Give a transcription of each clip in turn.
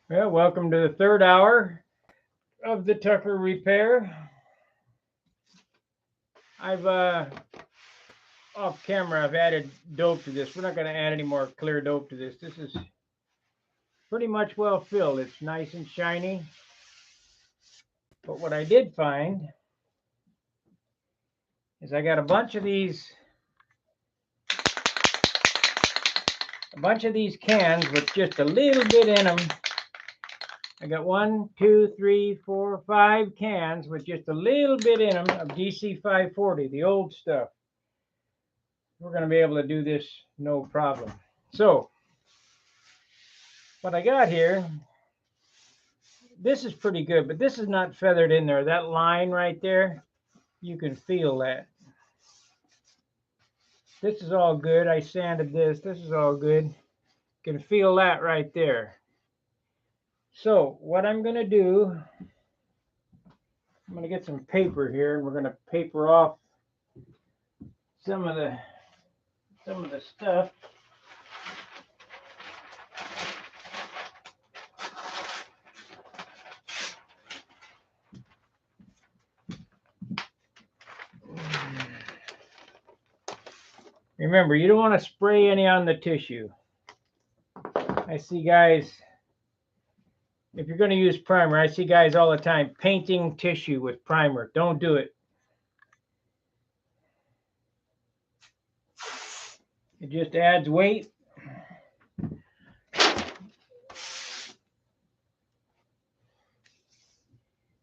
Well, welcome to the third hour of the Tucker repair. I've off camera. I've added dope to this. We're not going to add any more clear dope to this. This is pretty much well filled. It's nice and shiny. But what I did find is I got a bunch of these cans with just a little bit in them. I got 1, 2, 3, 4, 5 cans with just a little bit in them of DC 540, the old stuff. We're going to be able to do this no problem. So what I got here, this is pretty good, but this is not feathered in there. That line right there, you can feel that. This is all good. I sanded this. This is all good. You can feel that right there. So what I'm going to do, I'm going to get some paper here, and we're going to paper off some of the stuff. Remember, you don't want to spray any on the tissue. I see guys, if you're going to use primer, I see guys all the time painting tissue with primer. Don't do it. It just adds weight.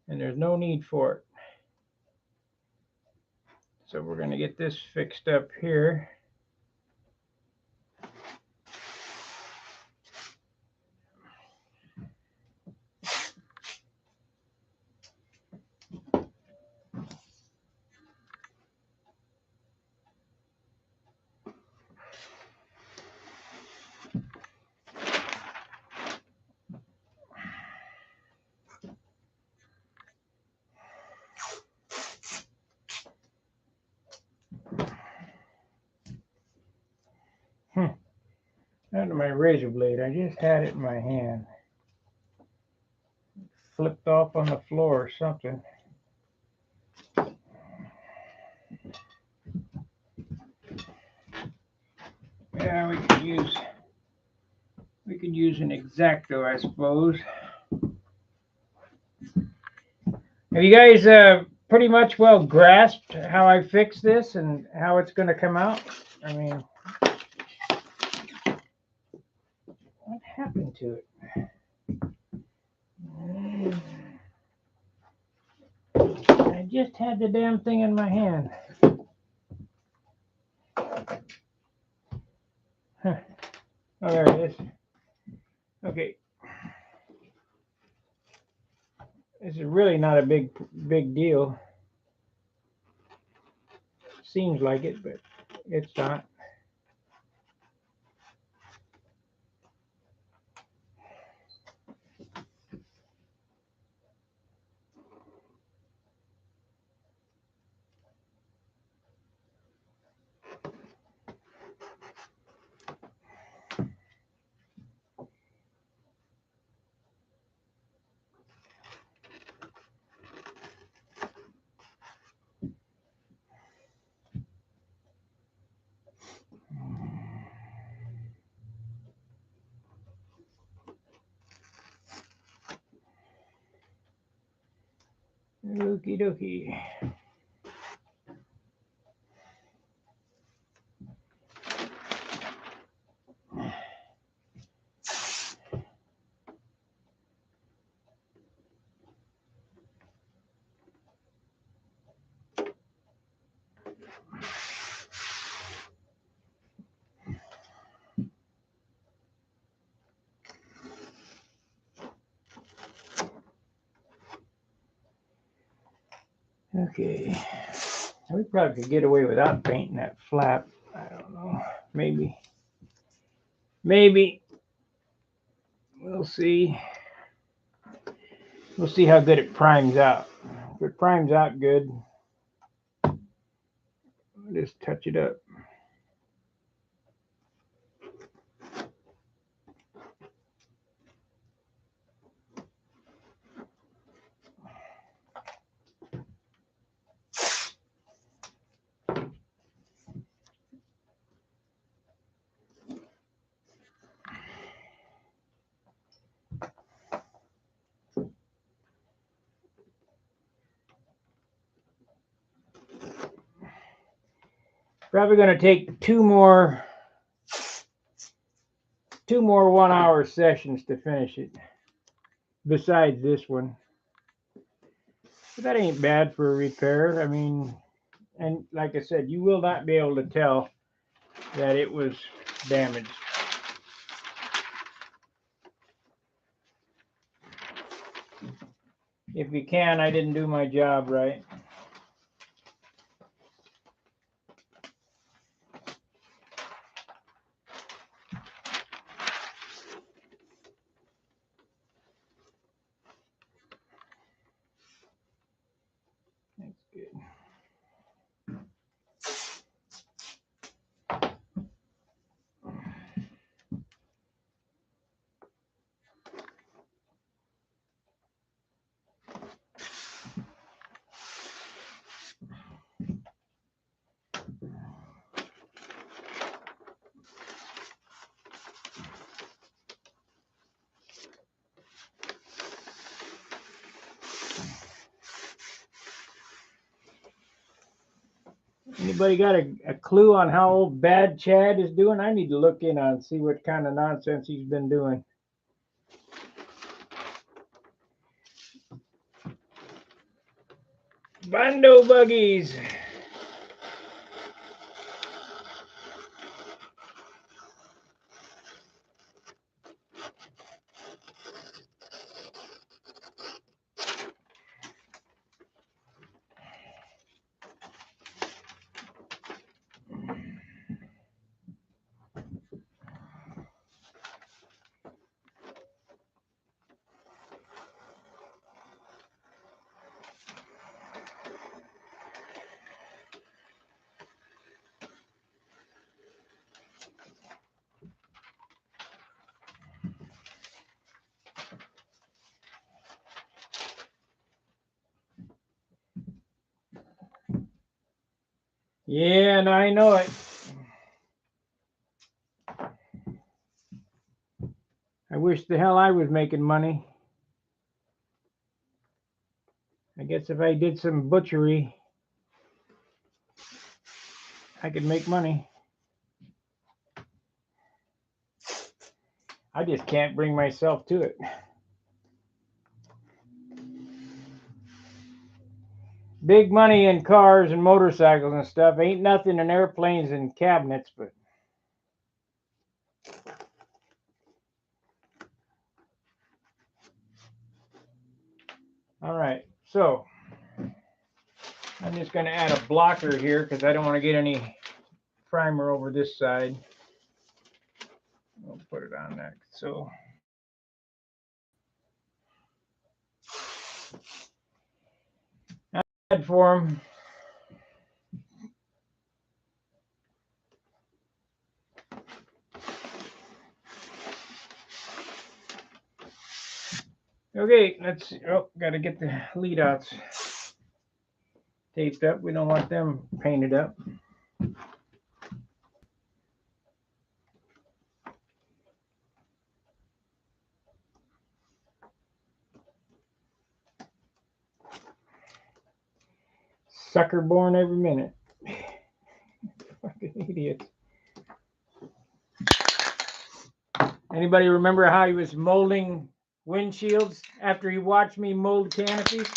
And there's no need for it. So we're going to get this fixed up here. Not my razor blade. I just had it in my hand. Flipped off on the floor or something. Yeah, we could use an X-Acto, I suppose. Have you guys pretty much well grasped how I fix this and how it's going to come out? I mean, what happened to it? I just had the damn thing in my hand. Huh. Oh, there it is. Okay. This is really not a big deal. Seems like it, but it's not. Okie dokie. Okay. We probably could get away without painting that flap. I don't know. Maybe. Maybe. We'll see. We'll see how good it primes out. If it primes out good, we'll just touch it up. Probably going to take two more 1-hour sessions to finish it, besides this one. But that ain't bad for a repair. I mean, and like I said, you will not be able to tell that it was damaged. If you can, I didn't do my job right. That's good. Anybody got a clue on how old Bad Chad is doing? I need to look in on see what kind of nonsense he's been doing. Bondo buggies. Yeah, and I know it. I wish the hell I was making money. I guess if I did some butchery, I could make money. I just can't bring myself to it. Big money in cars and motorcycles and stuff. Ain't nothing in airplanes and cabinets, but all right. So I'm just going to add a blocker here because I don't want to get any primer over this side. We'll put it on that. So add for them. Okay, let's. Oh, got to get the lead outs taped up. We don't want them painted up. Sucker born every minute. Fucking idiots. Anybody remember how he was molding windshields after he watched me mold canopies?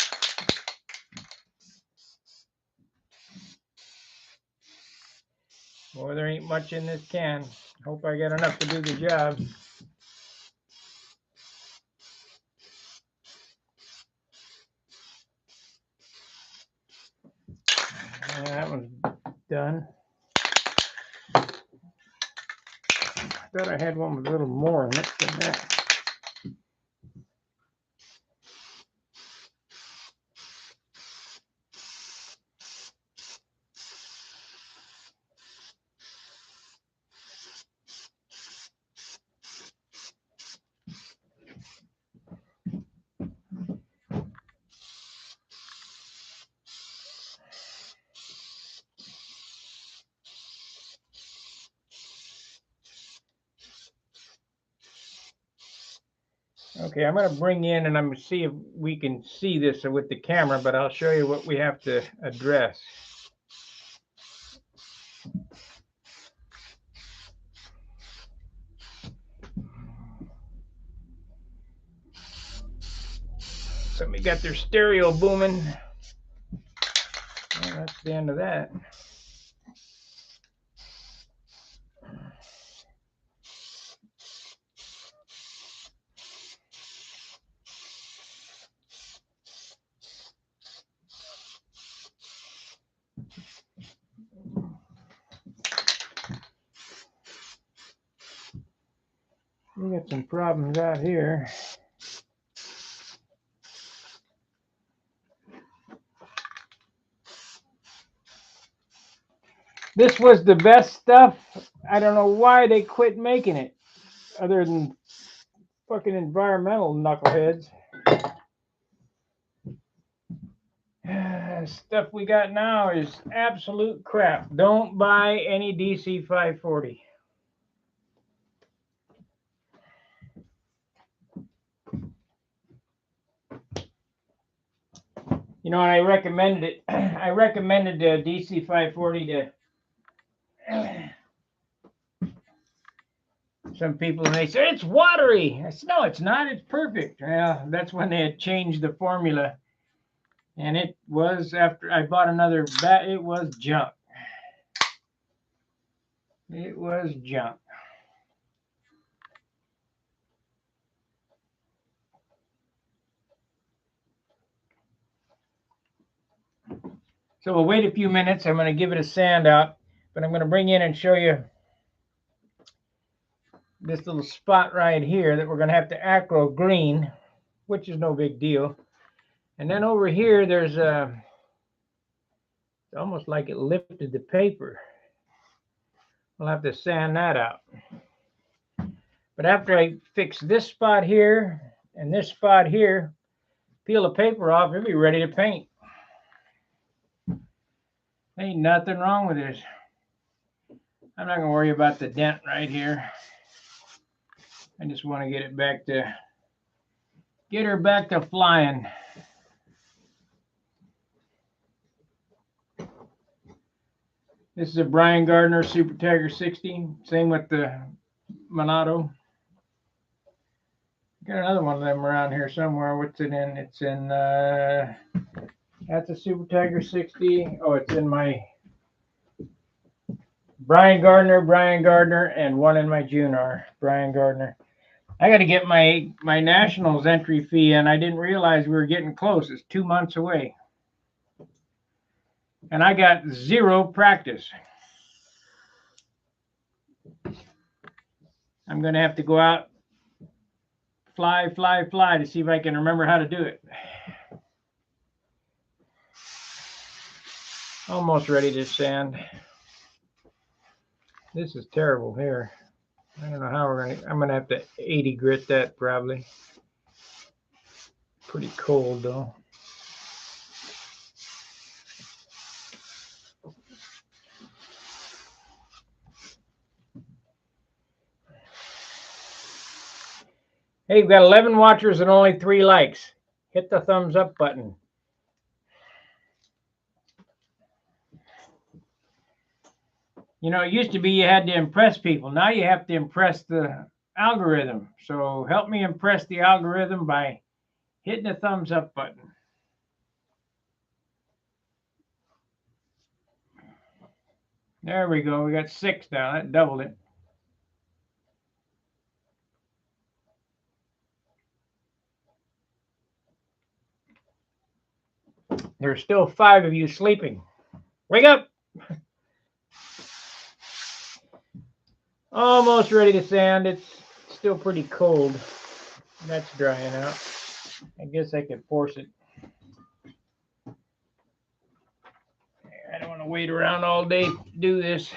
Well, there ain't much in this can. Hope I got enough to do the job. That one's done. I thought I had one with a little more in it than that. Okay, I'm going to bring in and I'm going to see if we can see this with the camera, but I'll show you what we have to address. Somebody got their stereo booming. Well, that's the end of that. We got some problems out here. This was the best stuff. I don't know why they quit making it, other than fucking environmental knuckleheads. Stuff we got now is absolute crap. Don't buy any DC 540. You know, and I recommended it. I recommended the DC 540 to some people, and they said it's watery. I said, no, it's not. It's perfect. Well, that's when they had changed the formula, and it was after I bought another bat. It was junk. It was junk. So we'll wait a few minutes. I'm going to give it a sand out, but I'm going to bring in and show you this little spot right here that we're going to have to acro green, which is no big deal. And then over here, there's it's almost like it lifted the paper. We'll have to sand that out. But after I fix this spot here and this spot here, peel the paper off, it'll be ready to paint. Ain't nothing wrong with this. I'm not gonna worry about the dent right here. I just want to get her back to flying. This is a Brian Gardner Super Tiger 60. Same with the Monado. Got another one of them around here somewhere. What's it in? It's in, that's a Super Tiger 60. Oh, it's in my Brian Gardner, and one in my Junar, Brian Gardner. I got to get my Nationals entry fee in. I didn't realize we were getting close. It's 2 months away. And I got zero practice. I'm going to have to go out, fly to see if I can remember how to do it. Almost ready to sand. This is terrible here. I don't know how I'm going to have to 80 grit that probably. Pretty cold though. Hey, we've got 11 watchers and only 3 likes. Hit the thumbs up button. You know, it used to be you had to impress people. Now you have to impress the algorithm. So help me impress the algorithm by hitting the thumbs up button. There we go. We got 6 now. That doubled it. There's still 5 of you sleeping. Wake up! Almost ready to sand. It's still pretty cold. That's drying out. I guess I could force it. I don't want to wait around all day to do this.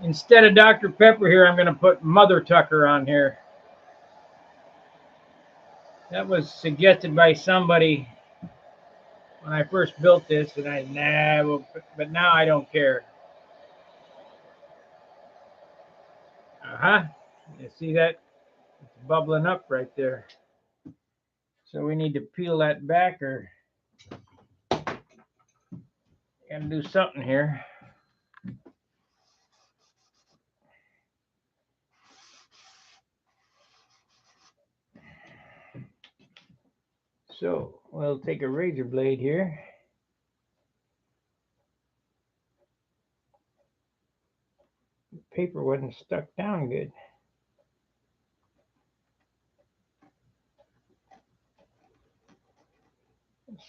Instead of Dr. Pepper here, I'm going to put Mother Tucker on here. That was suggested by somebody when I first built this, and but now I don't care. You see that? It's bubbling up right there. So we need to peel that back or and do something here. So we'll take a razor blade here. The paper wasn't stuck down good.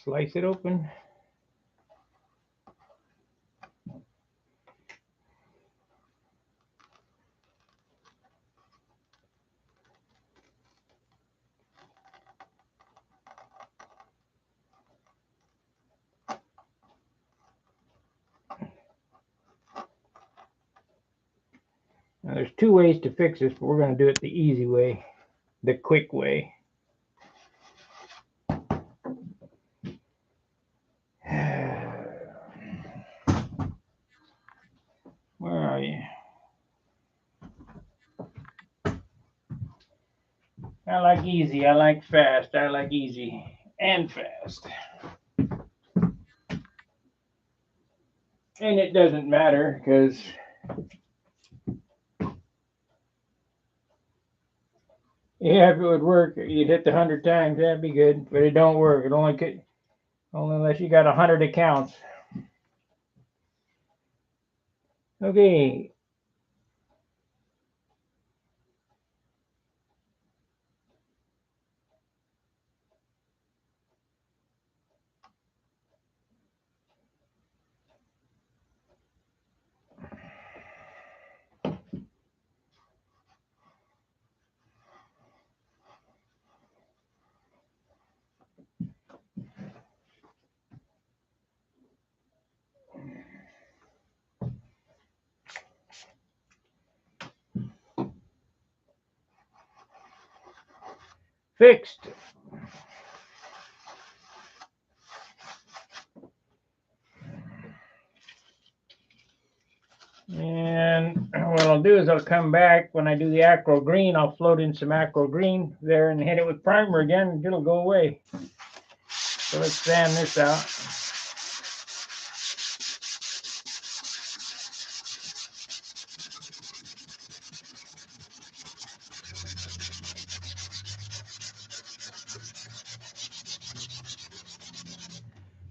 Slice it open. Now there's two ways to fix this, but we're going to do it the easy way, the quick way. Where are you? I like easy, I like fast, I like easy and fast. And it doesn't matter because yeah, if it would work, you'd hit the 100 times, that'd be good, but it don't work. It only could, only unless you got 100 accounts. Okay. Fixed. And what I'll do is I'll come back when I do the acro green. I'll float in some acro green there and hit it with primer again, and it'll go away. So let's sand this out.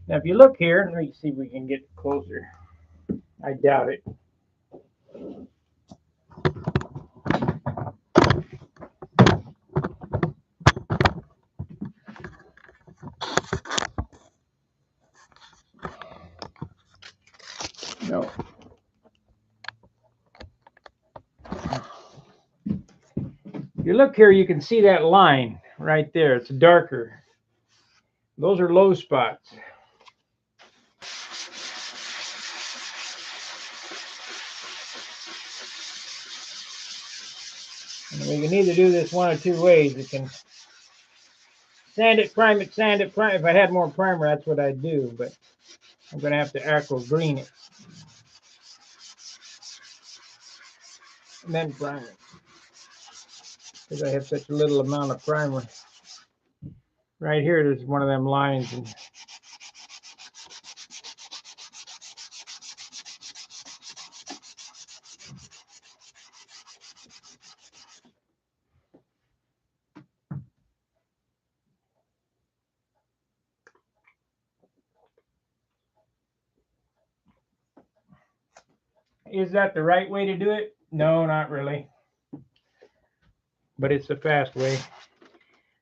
Now, if you look here, let me see if we can get closer. I doubt it. No. If you look here, you can see that line right there. It's darker. Those are low spots. And we can either do this one or two ways. You can sand it, prime it, sand it, prime. If I had more primer, that's what I'd do. But I'm going to have to acro green it. And then prime it. Because I have such a little amount of primer. Right here, there's one of them lines. And is that the right way to do it? No, not really. But it's the fast way.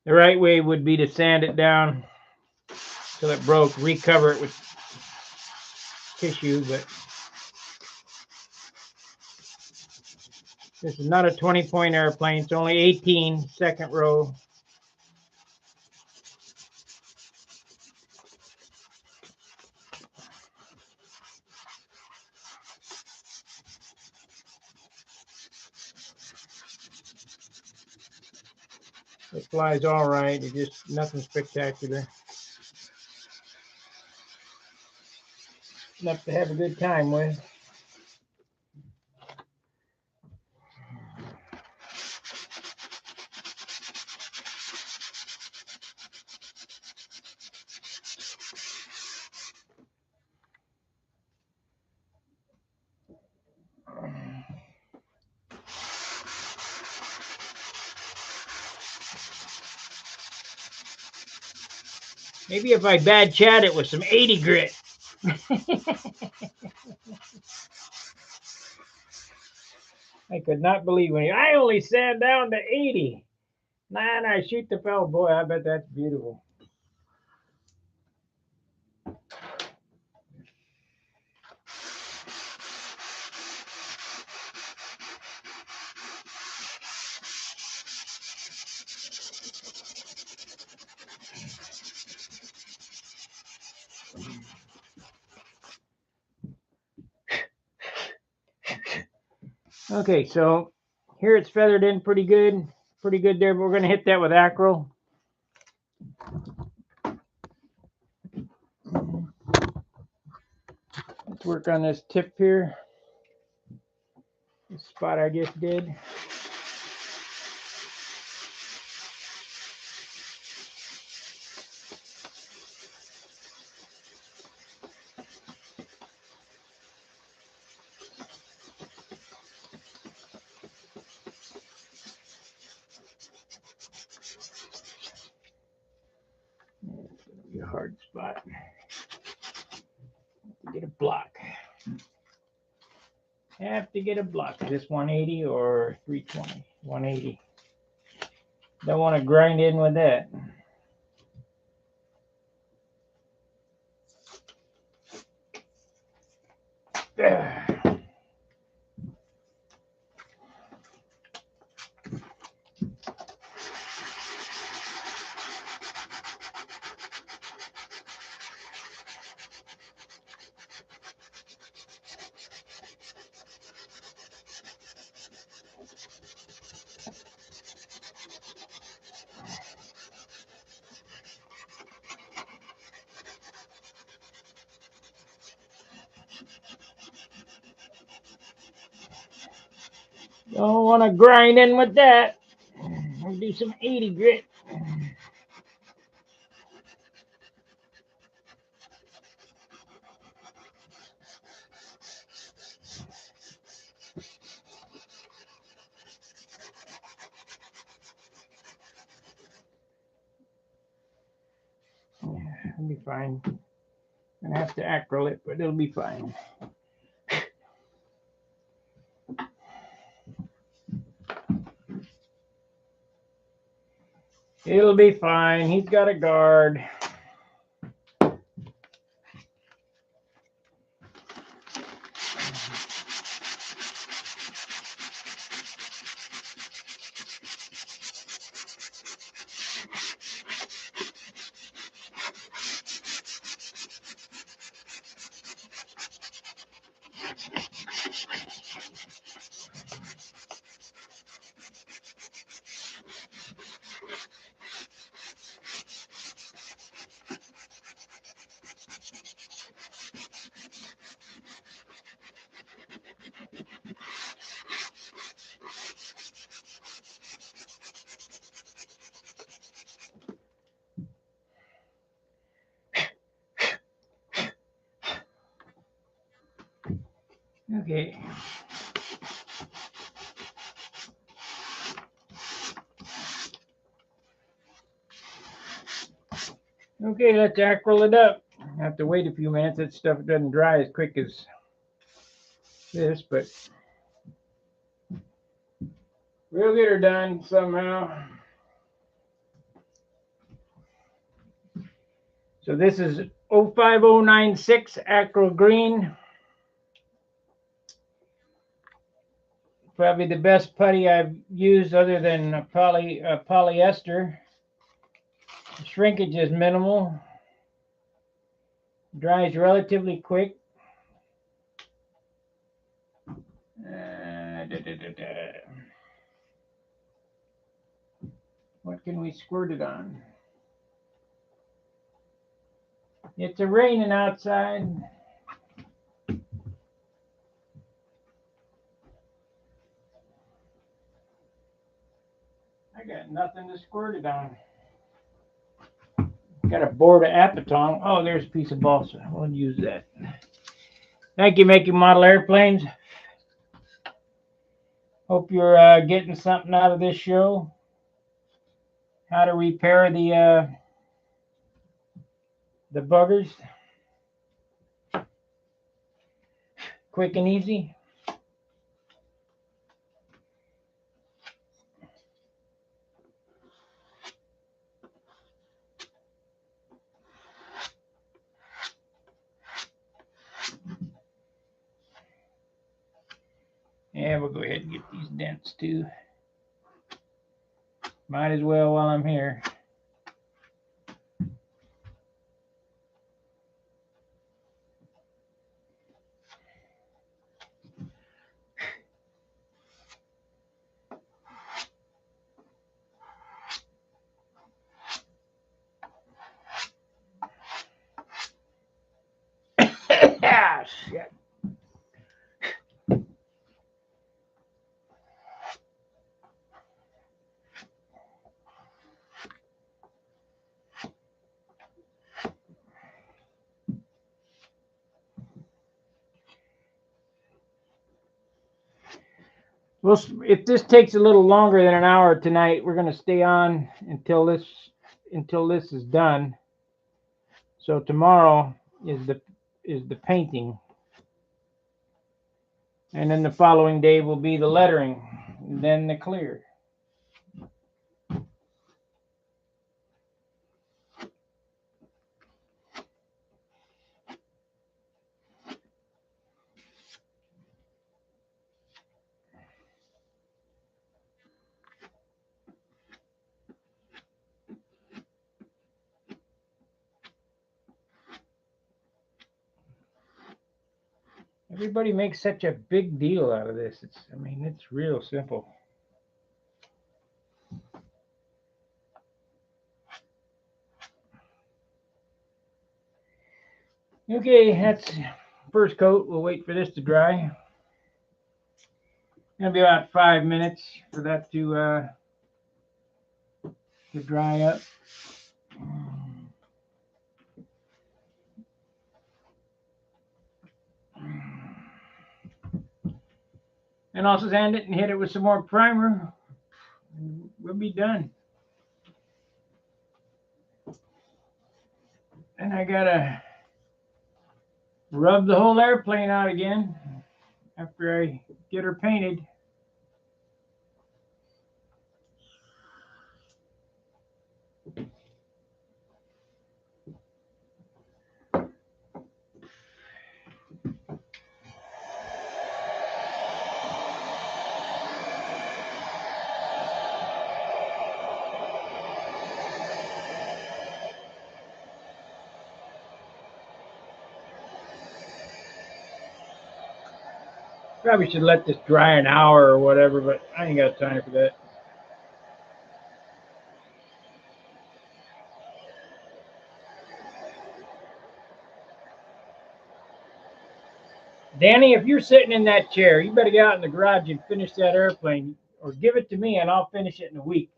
The right way would be to sand it down till it broke, recover it with tissue, but this is not a 20-point airplane. It's only 18, second row. It flies all right. It's just nothing spectacular. Enough to have a good time with. Maybe if I bad chat it with some 80 grit. I could not believe when I only sand down to 80. Man, I shoot the fell. Boy, I bet that's beautiful. Okay, so here it's feathered in pretty good there, but we're going to hit that with acryl. Let's work on this tip here, this spot I just did. It's going to be a hard spot. To get a block. Have to get a block. Is this 180 or 320? 180. Don't want to grind in with that. Don't want to grind in with that. We'll do some 80 grit. It'll be fine. I'm gonna have to acryl it, but it'll be fine. It'll be fine. He's got a guard. Okay. Okay, let's acryl it up. I have to wait a few minutes. That stuff doesn't dry as quick as this, but we'll get her done somehow. So this is 05096 acryl green. Probably the best putty I've used other than polyester. The shrinkage is minimal. Dries relatively quick. What can we squirt it on? It's raining outside. I got nothing to squirt it on. Got a board of Apatong. Oh, there's a piece of balsa. We'll use that. Thank you, Making Model Airplanes. Hope you're getting something out of this show. How to repair the the buggers. Quick and easy. Yeah, we'll go ahead and get these dents too. Might as well while I'm here. Ah, shit. Well, if this takes a little longer than an hour tonight, we're going to stay on until this is done. So tomorrow is the painting, and then the following day will be the lettering, and then the clear. Everybody makes such a big deal out of this. I mean, it's real simple. Okay, that's first coat. We'll wait for this to dry. It'll be about 5 minutes for that to dry up. And also sand it and hit it with some more primer. We'll be done. And I gotta rub the whole airplane out again after I get her painted. Probably should let this dry an hour or whatever, but I ain't got time for that. Danny, if you're sitting in that chair, you better get out in the garage and finish that airplane, or give it to me and I'll finish it in a week.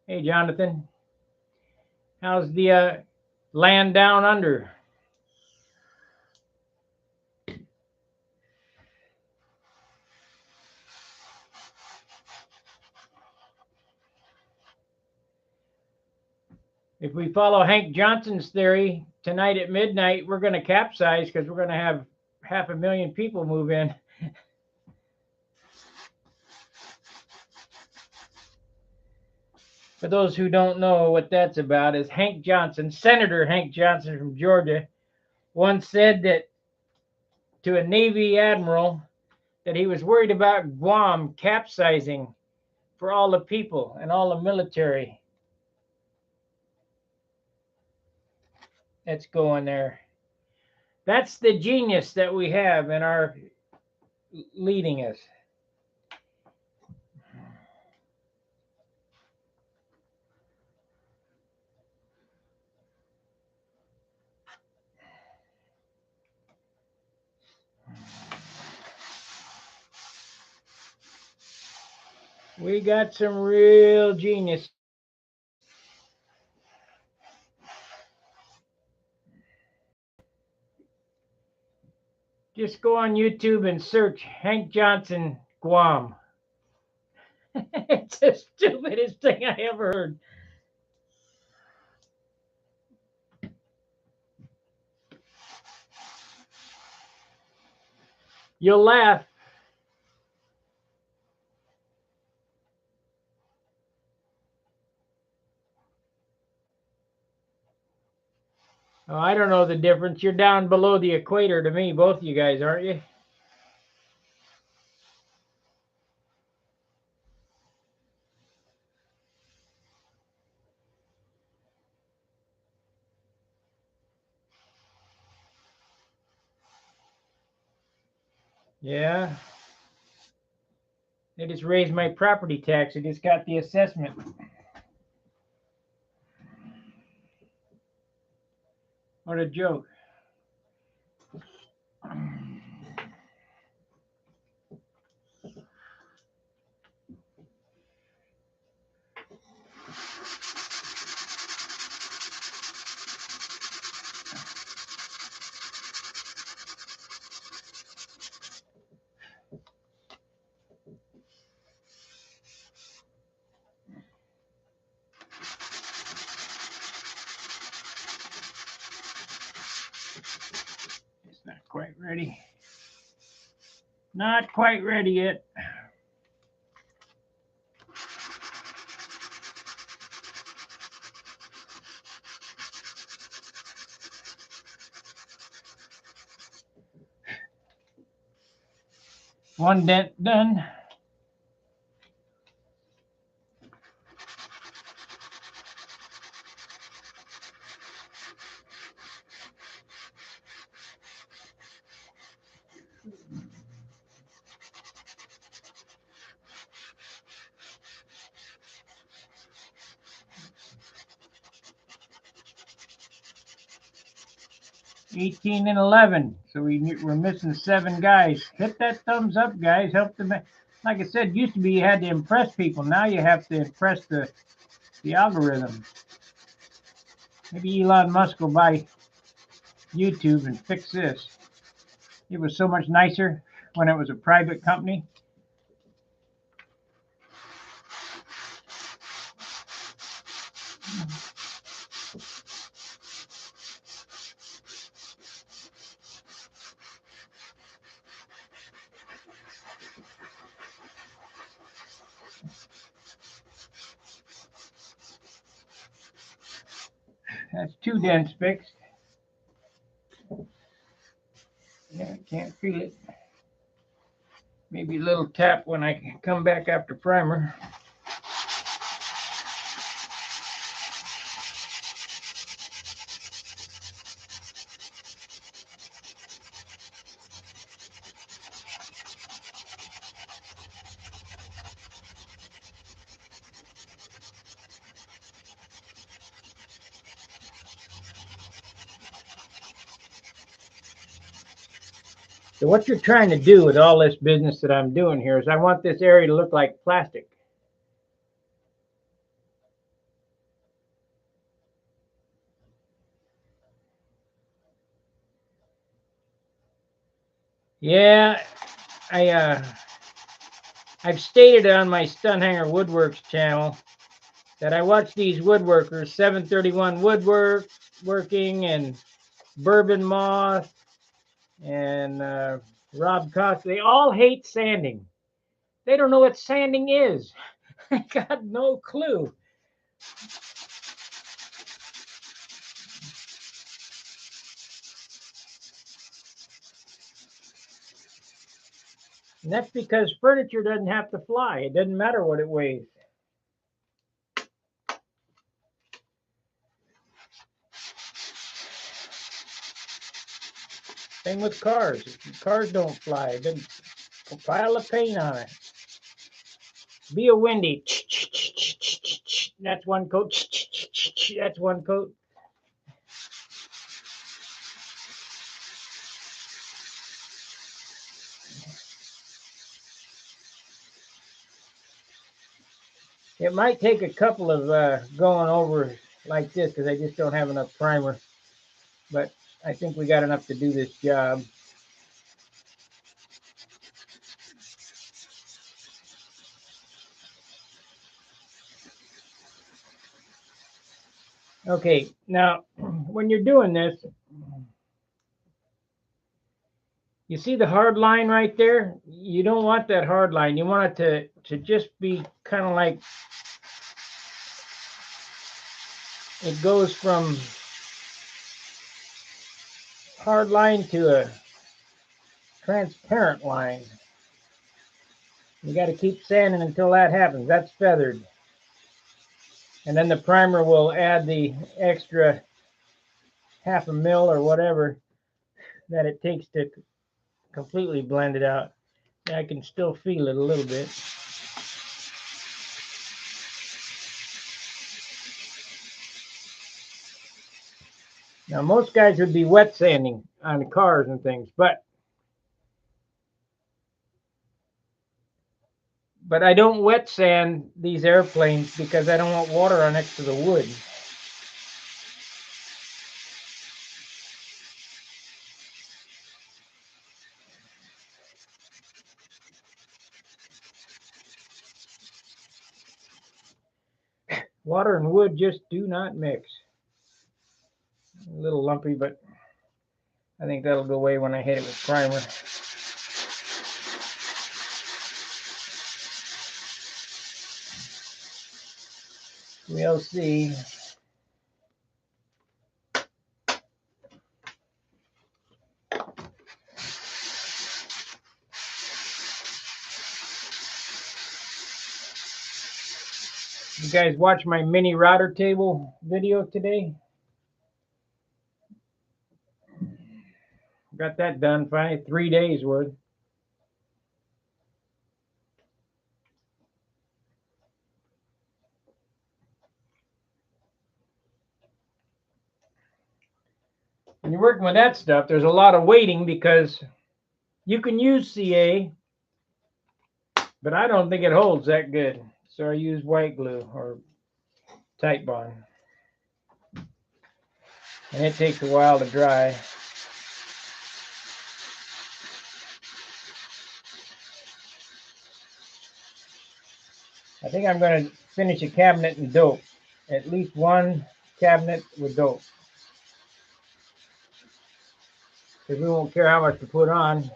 Hey, Jonathan, how's the land down under? If we follow Hank Johnson's theory, tonight at midnight, we're going to capsize because we're going to have 500,000 people move in. For those who don't know what that's about, is Hank Johnson, Senator Hank Johnson from Georgia, once said that to a Navy admiral that he was worried about Guam capsizing for all the people and all the military that's going there. That's the genius that we have in our leading us. We got some real genius. Just go on YouTube and search Hank Johnson, Guam. It's the stupidest thing I ever heard. You'll laugh. Oh, I don't know the difference. You're down below the equator to me, both of you guys, aren't you? Yeah. They just raised my property tax. I just got the assessment. What a joke. It's not quite ready. Not quite ready yet. One dent done. $18 and $11. So we're missing 7 guys. Hit that thumbs up, guys. Help them. Like I said, used to be you had to impress people. Now you have to impress the algorithm. Maybe Elon Musk will buy YouTube and fix this. It was so much nicer when it was a private company. That's 2 dents fixed. Yeah, can't feel it. Maybe a little tap when I come back after primer. So what you're trying to do with all this business that I'm doing here is I want this area to look like plastic. Yeah, I've stated on my Stunt Hanger Woodworks channel that I watch these woodworkers, 731 Woodworking and Bourbon Moth and Rob Costa. They all hate sanding. They don't know what sanding is. I got no clue. And that's because furniture doesn't have to fly. It doesn't matter what it weighs. Same with cars. Cars don't fly. Then a pile of paint on it. Be a windy. That's one coat. That's one coat. It might take a couple of going over like this because I just don't have enough primer. But I think we got enough to do this job. Okay, now when you're doing this, you see the hard line right there? You don't want that hard line. You want it to just be kind of like it goes from hard line to a transparent line. You got to keep sanding until that happens. That's feathered. And then the primer will add the extra half a mil or whatever that it takes to completely blend it out. I can still feel it a little bit. Now, most guys would be wet sanding on the cars and things, but I don't wet sand these airplanes because I don't want water on next to the wood. Water and wood just do not mix. A little lumpy, but I think that'll go away when I hit it with primer. We'll see. You guys watch my mini router table video today? Got that done finally, 3 days worth. When you're working with that stuff, there's a lot of waiting because you can use CA, but I don't think it holds that good. So I use white glue or tight bond. And it takes a while to dry. I think I'm going to finish a cabinet in dope. At least one cabinet with dope. Because we won't care how much to put on.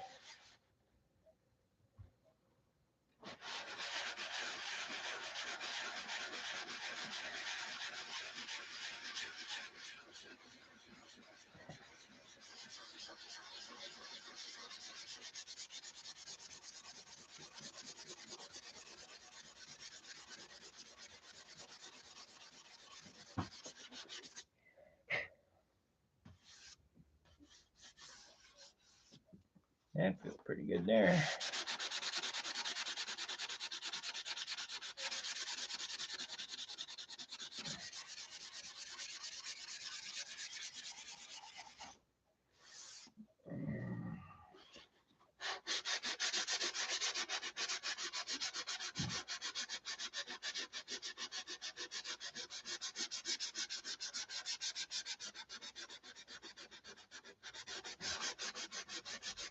That feels pretty good there.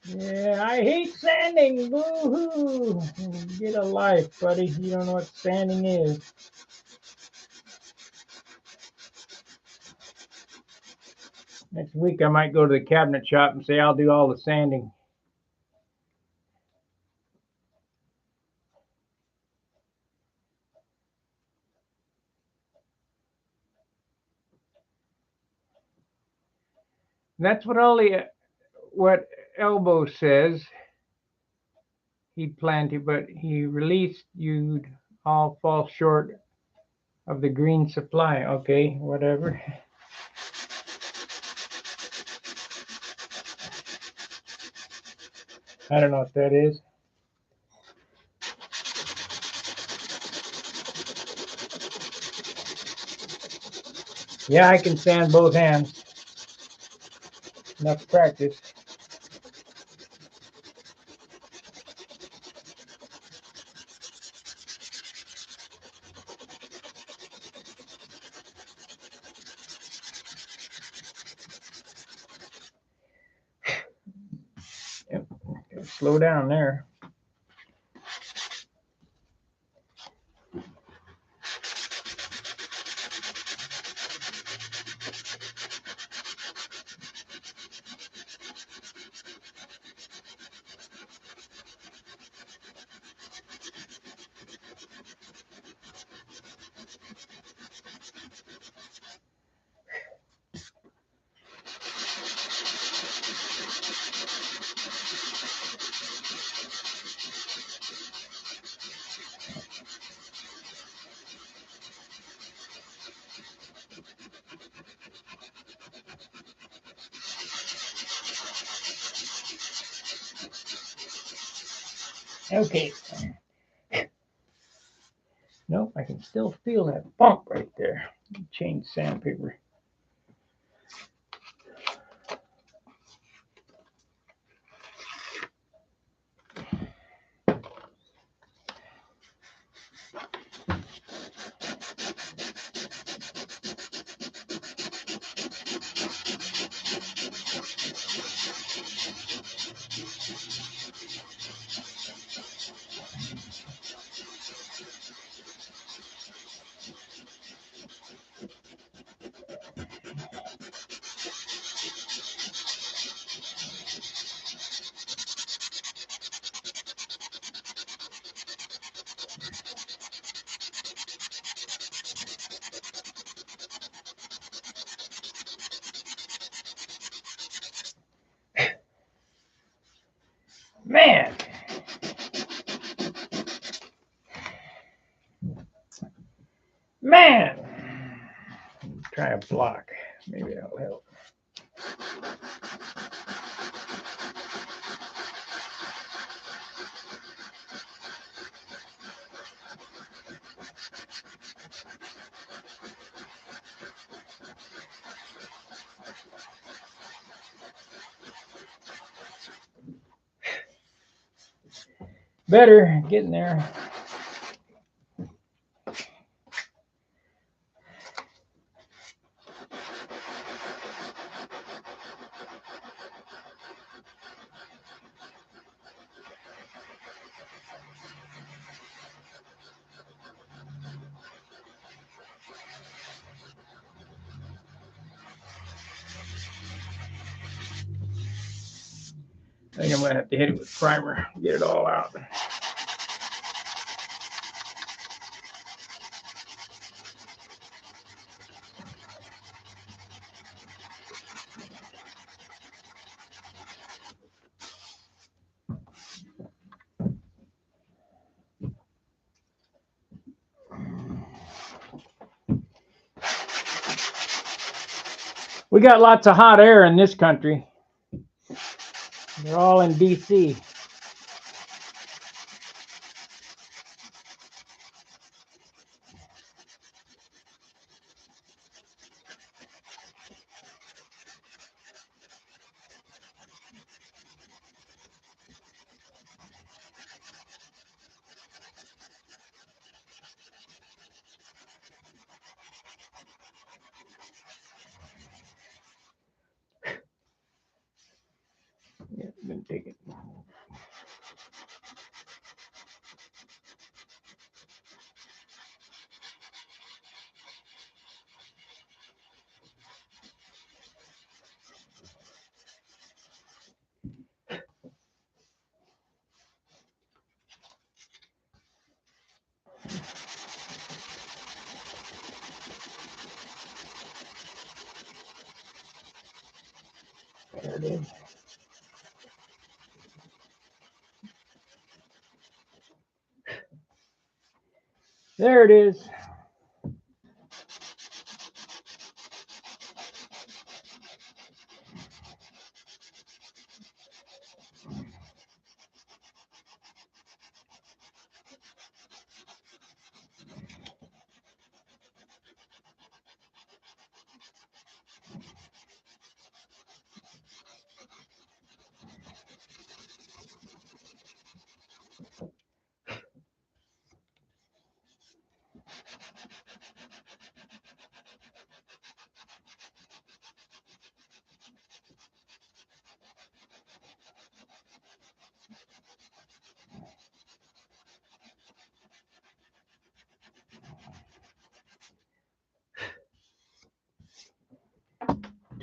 Yeah, I hate sanding. Boo-hoo. Get a life, buddy. You don't know what sanding is. Next week I might go to the cabinet shop and say I'll do all the sanding. That's what Elbow says. He planned to, but he released you'd all fall short of the green supply. Okay, whatever. I don't know what that is. Yeah, I can sand both hands. Enough practice. Yep. Slow down there. Okay. Nope, I can still feel that bump right there. Change sandpaper. Man! Man! Try a block. Maybe that'll help. Better, getting there. I think I'm gonna have to hit it with primer, get it all out. We got lots of hot air in this country. They're all in DC. Yeah, been taking. There it is. There it is.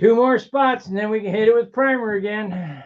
Two more spots and then we can hit it with primer again.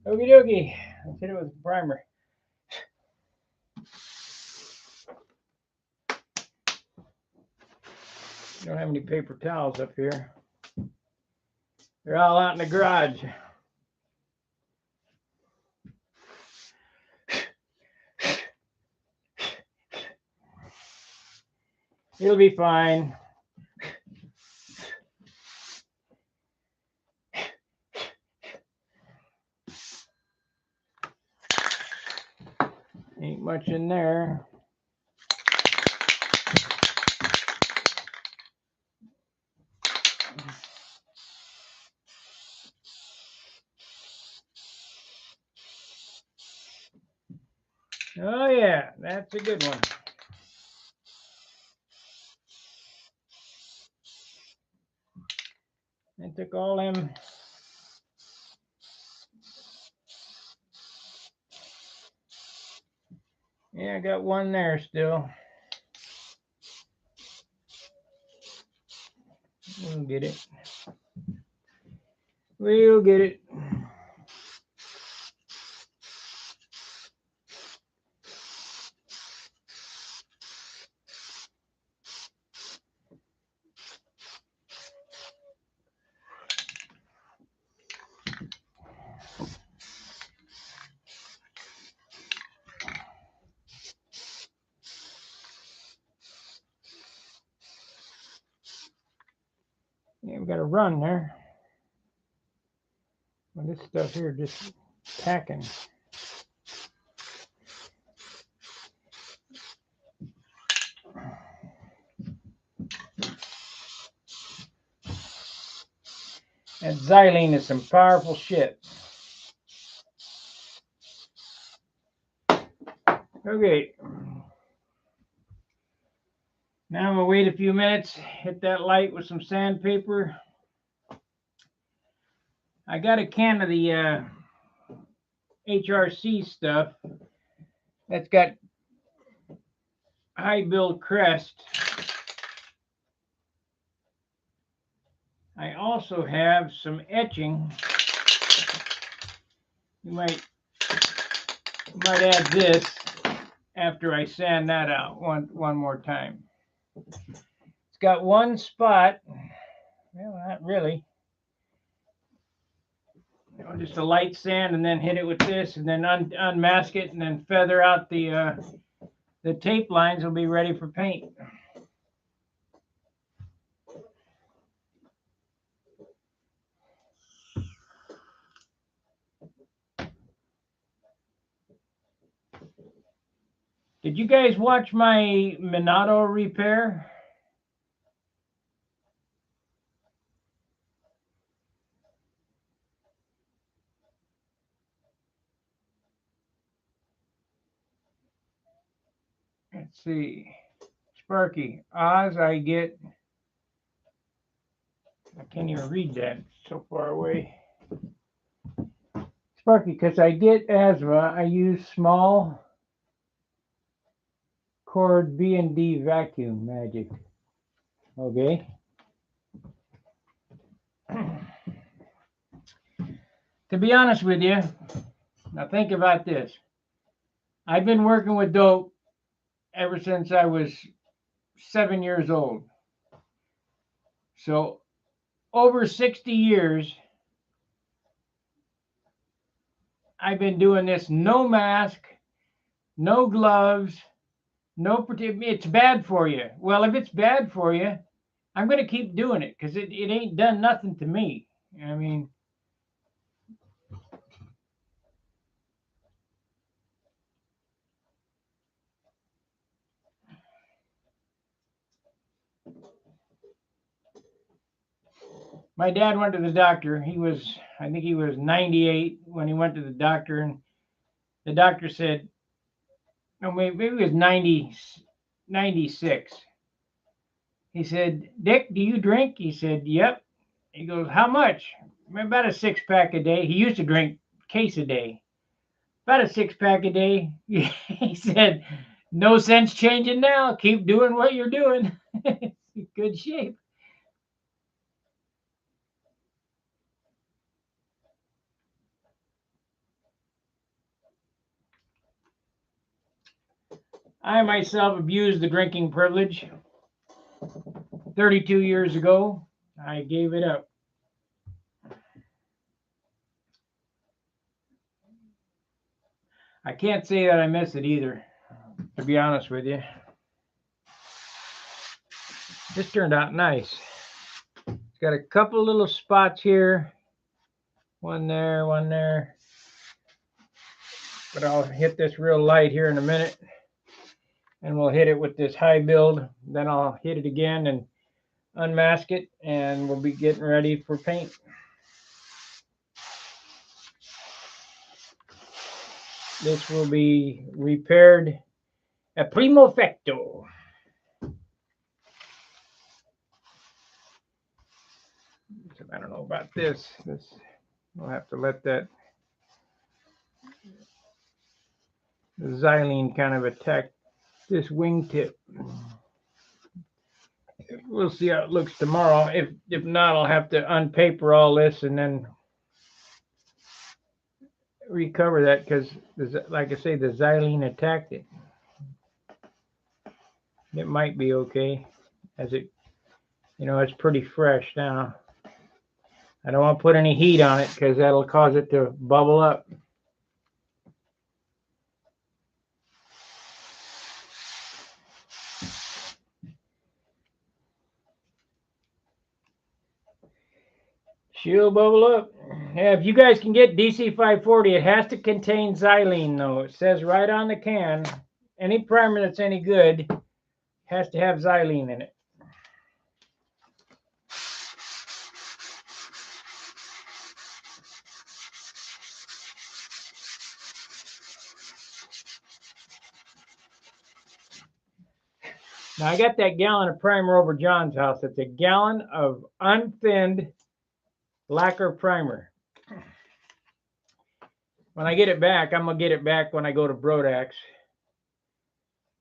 Okie dokie. Let's hit it with the primer. Don't have any paper towels up here. They're all out in the garage. It'll be fine. Ain't much in there. Oh yeah, that's a good one. I took all them. Yeah, I got one there still. We'll get it. We'll get it. Yeah, we got a run there. Well, this stuff here just packing. That xylene is some powerful shit. Okay. Now I'm gonna wait a few minutes, hit that light with some sandpaper. I got a can of the HRC stuff that's got high build crest. I also have some etching. You might add this after I sand that out one more time. It's got one spot. Well, not really. You know, just a light sand, and then hit it with this, and then unmask it, and then feather out the tape lines. Will be ready for paint. Did you guys watch my Minato repair? Let's see. Sparky, Oz, I can't even read that, it's so far away. Sparky, because I get asthma, I use small cord B&D vacuum magic. Okay. To be honest with you, now think about this. I've been working with dope ever since I was 7 years old. So over 60 years, I've been doing this, no mask, no gloves, no protection. It's bad for you. Well, if it's bad for you, I'm going to keep doing it because it ain't done nothing to me. I mean, my dad went to the doctor. I think he was 98 when he went to the doctor, and the doctor said, no, maybe it was 96. He said, Dick, do you drink? He said, yep. He goes, how much? About a 6-pack a day. He used to drink a case a day. About a 6-pack a day. He said, no sense changing now. Keep doing what you're doing. Good shape. I myself abused the drinking privilege 32 years ago. I gave it up. I can't say that I miss it either, to be honest with you. This turned out nice. It's got a couple little spots here. One there, one there. But I'll hit this real light here in a minute. And we'll hit it with this high build. Then I'll hit it again and unmask it. And we'll be getting ready for paint. This will be repaired a primo effecto. I don't know about this. We'll have to let that the xylene kind of attack this wingtip. We'll see how it looks tomorrow. If not, I'll have to unpaper all this and then recover that because, like I say, the xylene attacked it. It might be okay, as it, it's pretty fresh now. I don't want to put any heat on it because that'll cause it to bubble up. She'll bubble up. Yeah, if you guys can get DC 540, it has to contain xylene, though. It says right on the can, any primer that's any good has to have xylene in it. Now, I got that gallon of primer over John's house. It's a gallon of unthinned lacquer primer. When I get it back, I'm going to get it back when I go to Brodax.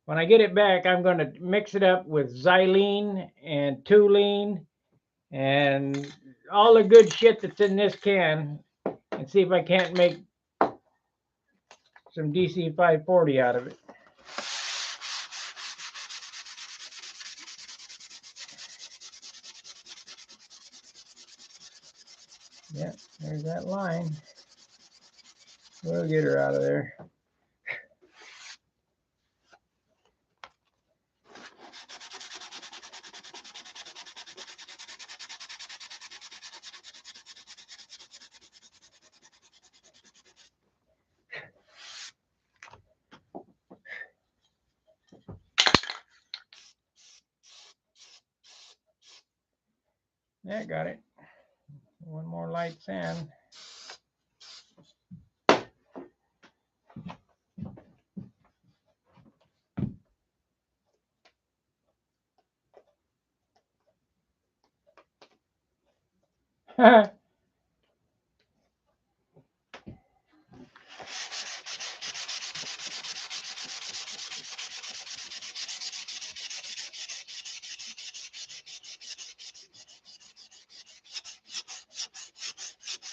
When I get it back, I'm going to mix it up with xylene and toluene and all the good shit that's in this can and see if I can't make some DC 540 out of it. Yeah, there's that line. We'll get her out of there. Yeah, got it. One more light sand.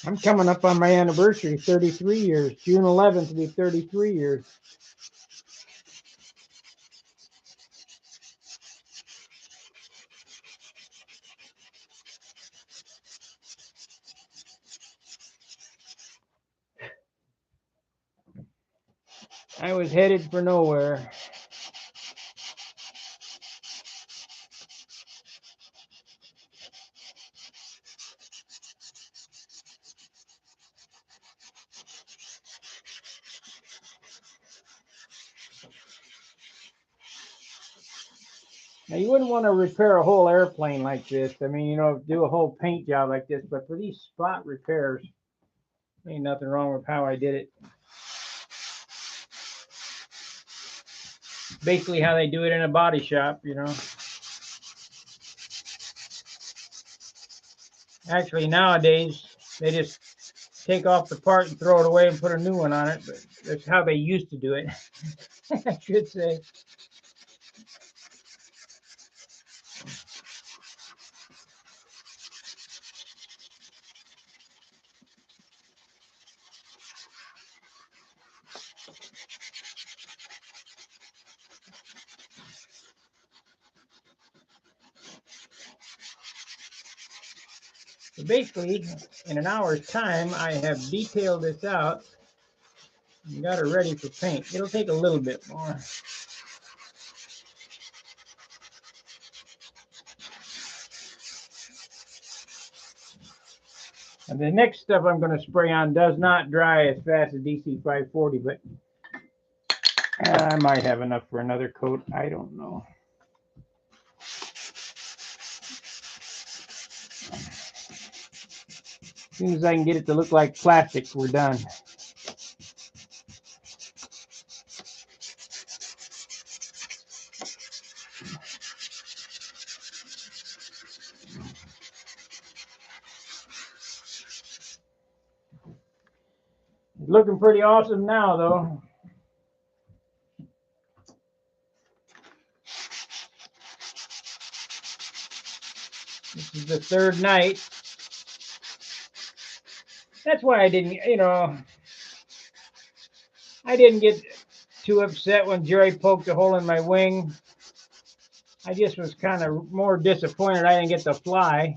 I'm coming up on my anniversary, 33 years. June 11th will be 33 years. I was headed for nowhere. Now, you wouldn't want to repair a whole airplane like this. I mean, do a whole paint job like this. But for these spot repairs, ain't nothing wrong with how I did it. Basically how they do it in a body shop, Actually, nowadays, they just take off the part and throw it away and put a new one on it. But that's how they used to do it, I should say. So basically, in an hour's time, I have detailed this out and got it ready for paint. It'll take a little bit more. And the next stuff I'm going to spray on does not dry as fast as DC 540, but I might have enough for another coat. I don't know. As soon as I can get it to look like plastic, we're done. It's looking pretty awesome now, though. This is the third night. That's why I didn't, I didn't get too upset when Jerry poked a hole in my wing. I just was kind of more disappointed I didn't get the fly.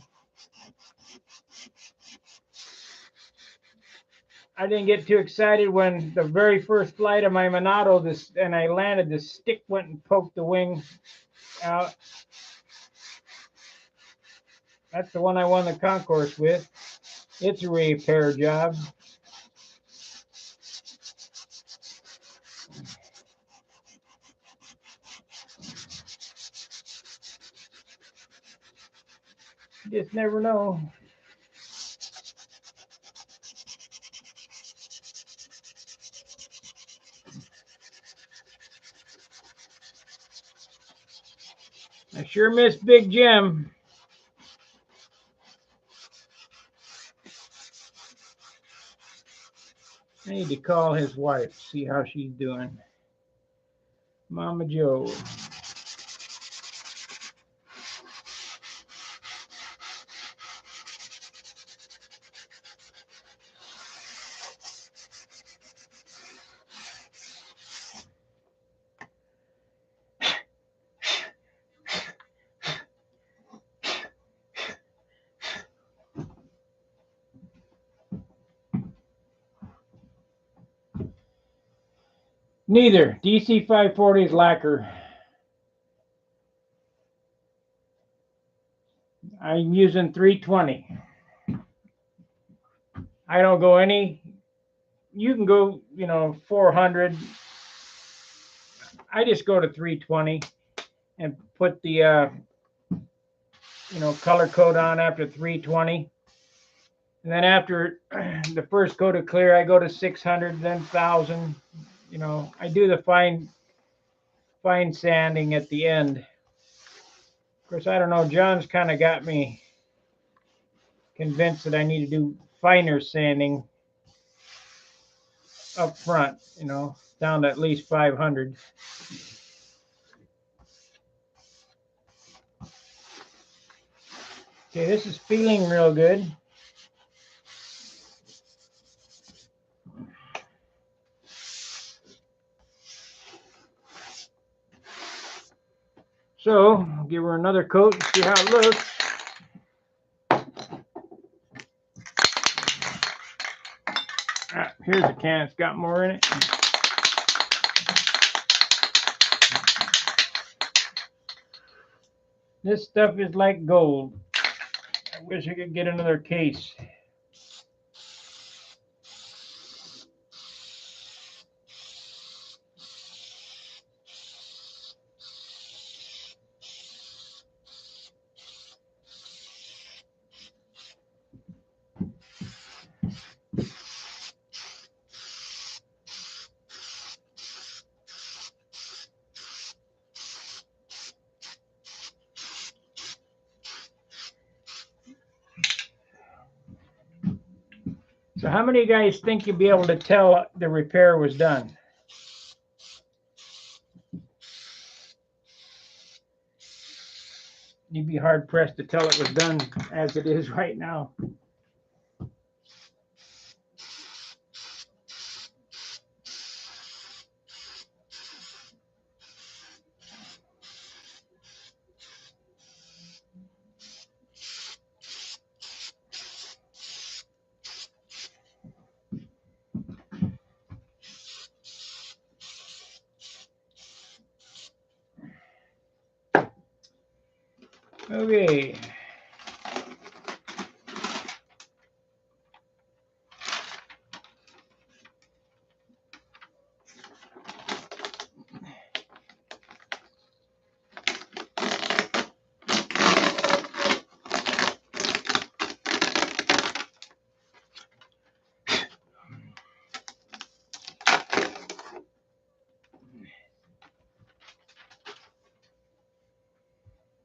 I didn't get too excited when the very first flight of my Monado, and I landed, the stick went and poked the wing out. That's the one I won the concourse with. It's a repair job. You just never know. I sure miss Big Jim. I need to call his wife, see how she's doing. Mama Joe. Neither. DC 540 is lacquer. I'm using 320. I don't go any. You can go, 400. I just go to 320 and put the, color coat on after 320. And then after the first coat of clear, I go to 600, then 1,000. I do the fine sanding at the end. Of course, I don't know. John's kind of got me convinced that I need to do finer sanding up front, down to at least 500. Okay, this is feeling real good. So, I'll give her another coat and see how it looks. Here's a can, it's got more in it. This stuff is like gold. I wish I could get another case. So how many of you guys think you'll be able to tell the repair was done? You'd be hard pressed to tell it was done as it is right now. Okay.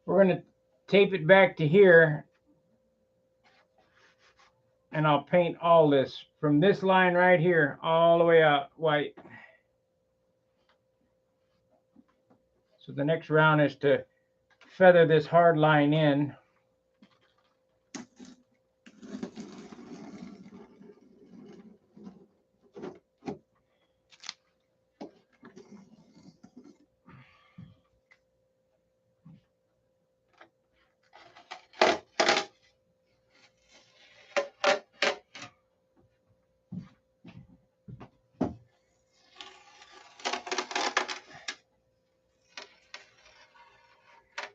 We're going to tape it back to here, and I'll paint all this from this line right here all the way out white. So the next round is to feather this hard line in.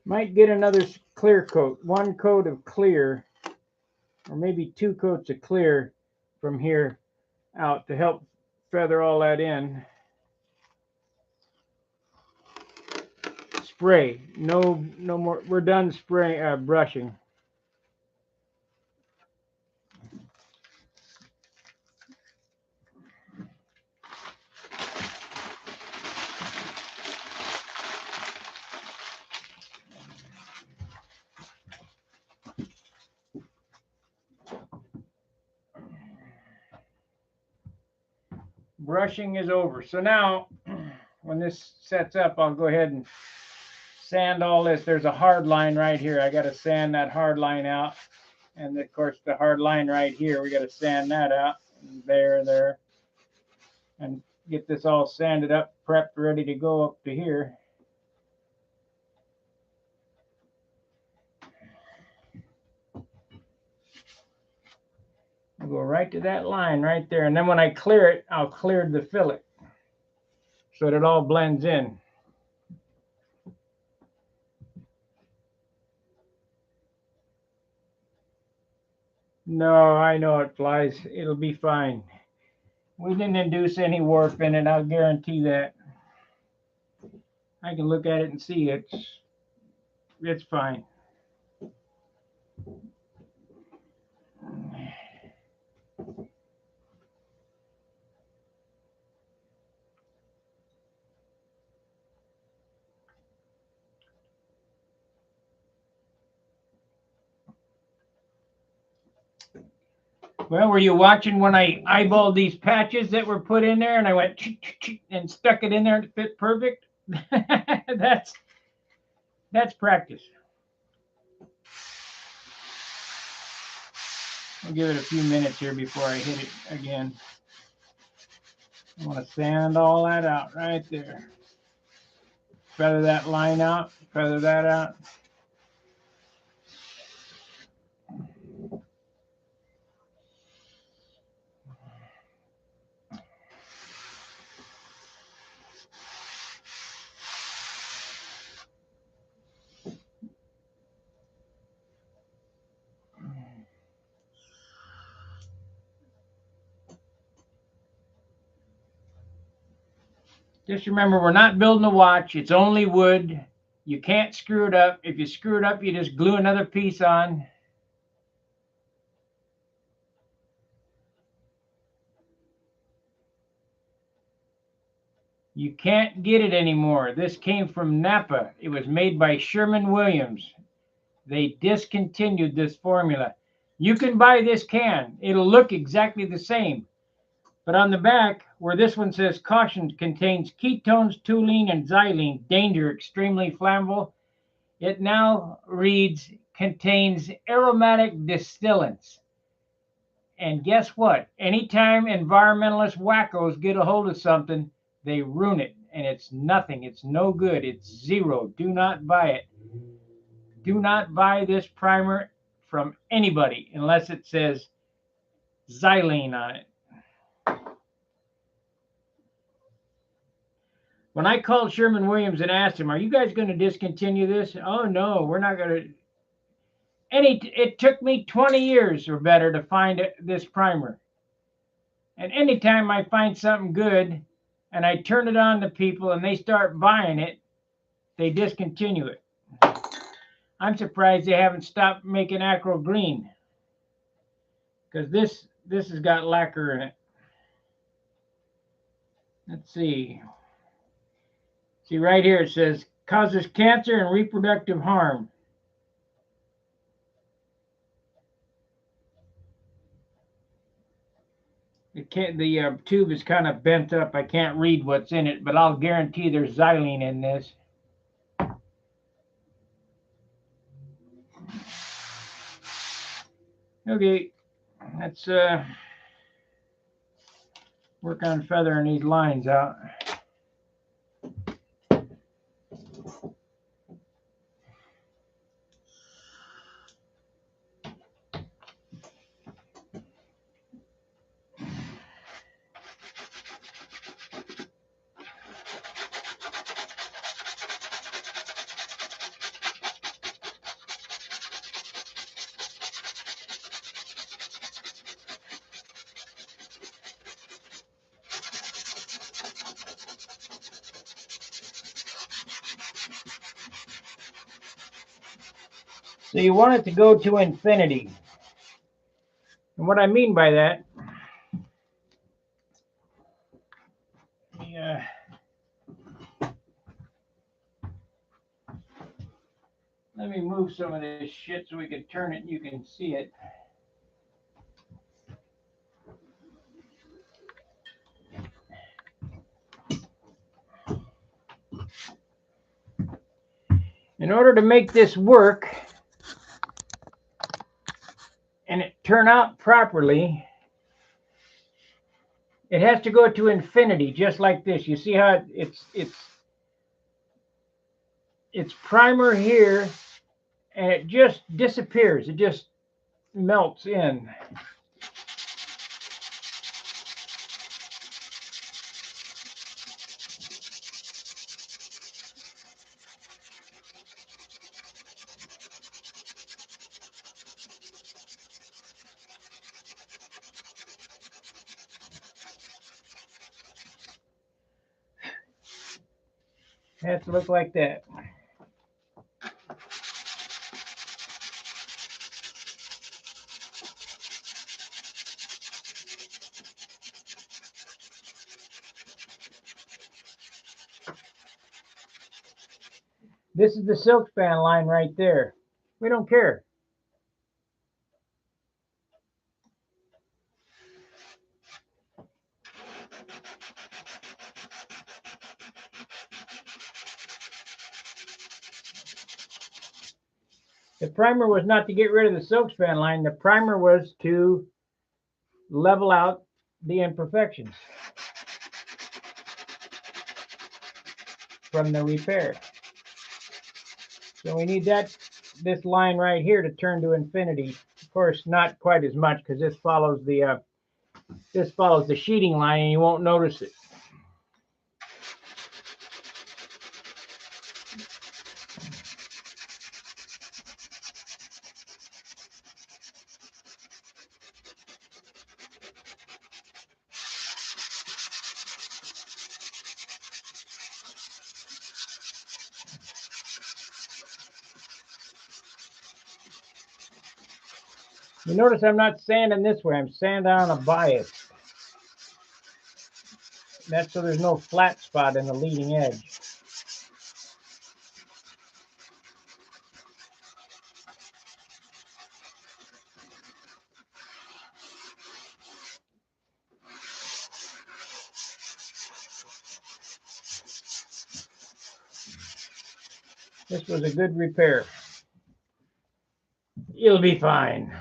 Might get another clear coat, one coat of clear, or maybe two coats of clear from here out to help feather all that in. Spray, no more. We're done spraying, brushing. Brushing is over. So now, when this sets up, I'll go ahead and sand all this. There's a hard line right here. I got to sand that hard line out. And of course, the hard line right here, we got to sand that out. And there. And get this all sanded up, prepped, ready to go up to here. I'll go right to that line right there. And then when I clear it, I'll clear the fillet so that it all blends in. No, I know it flies. It'll be fine. We didn't induce any warp in it, I'll guarantee that. I can look at it and see it's fine. Well, were you watching when I eyeballed these patches that were put in there and I went and stuck it in there and it fit perfect? That's practice. I'll give it a few minutes here before I hit it again. I want to sand all that out right there. Feather that line out, feather that out. Just remember, we're not building a watch. It's only wood. You can't screw it up. If you screw it up, you just glue another piece on. You can't get it anymore. This came from Napa. It was made by Sherwin-Williams. They discontinued this formula. You can buy this can. It'll look exactly the same. But on the back, where this one says caution contains ketones, toluene, and xylene, danger, extremely flammable, it now reads contains aromatic distillants. And guess what? Anytime environmentalist wackos get a hold of something, they ruin it. And it's nothing. It's no good. It's zero. Do not buy it. Do not buy this primer from anybody unless it says xylene on it. When I called Sherwin-Williams and asked him, are you guys going to discontinue this? Oh, no, we're not going to. It took me 20 years or better to find this primer. And anytime I find something good and I turn it on to people and they start buying it, they discontinue it. I'm surprised they haven't stopped making acro green, because this has got lacquer in it. Let's see. See right here it says causes cancer and reproductive harm. The tube is kind of bent up. I can't read what's in it, but I'll guarantee there's xylene in this. Okay, let's work on feathering these lines out. So you want it to go to infinity. And what I mean by that, let me move some of this shit so we can turn it and you can see it. In order to make this work and it turn out properly, it has to go to infinity, just like this. You see how it's primer here, and it just disappears. It just melts in. It has to look like that. This is the silk span line right there. We don't care. The primer was not to get rid of the silk span line. The primer was to level out the imperfections from the repair. So we need this line right here to turn to infinity. Of course, not quite as much, because this follows the sheeting line, and you won't notice it. You notice I'm not sanding this way. I'm sanding on a bias. That's so there's no flat spot in the leading edge. This was a good repair. You'll be fine.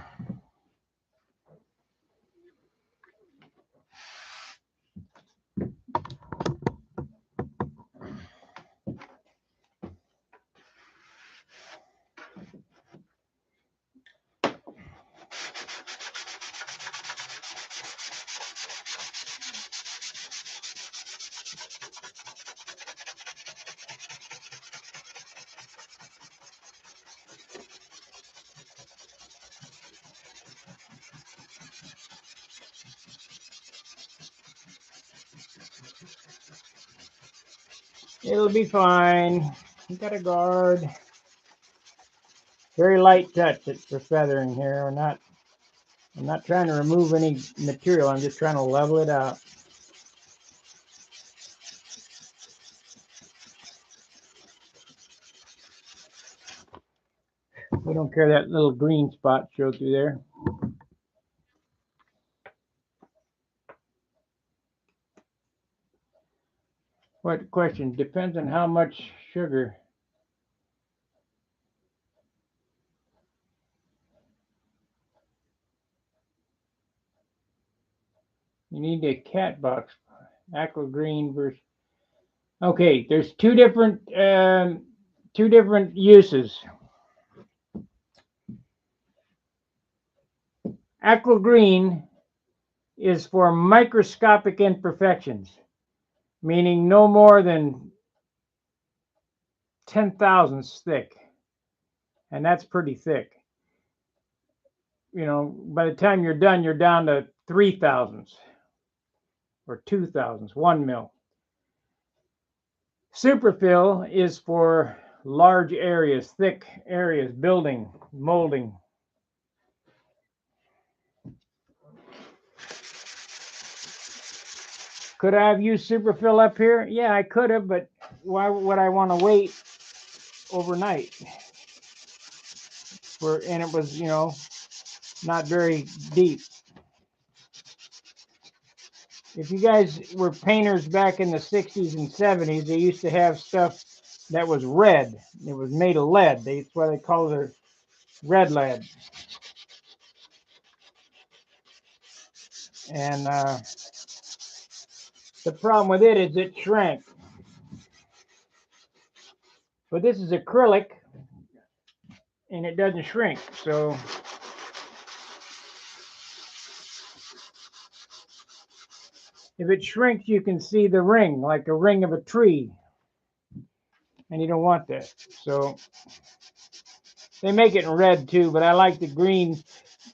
It'll be fine. You got a guard. Very light touch for feathering here. I'm not trying to remove any material. I'm just trying to level it out. We don't care that little green spot showed through there. What question? Depends on how much sugar. You need a cat box. Aqua green versus. Okay, there's two different uses. Aqua green is for microscopic imperfections, meaning no more than 10 thousandths thick, and that's pretty thick. You know, by the time you're done, you're down to 3 thousandths or 2 thousandths, 1 mil. Superfill is for large areas, thick areas, building, molding. Could I have used superfill up here? Yeah, I could have, but why would I want to wait overnight? And it was, you know, not very deep. If you guys were painters back in the 60s and 70s, they used to have stuff that was red. It was made of lead. That's why they call it red lead. And the problem with it is it shrank. But this is acrylic, and it doesn't shrink. So if it shrinks, you can see the ring, like a ring of a tree. And you don't want that. So they make it in red too, but I like the green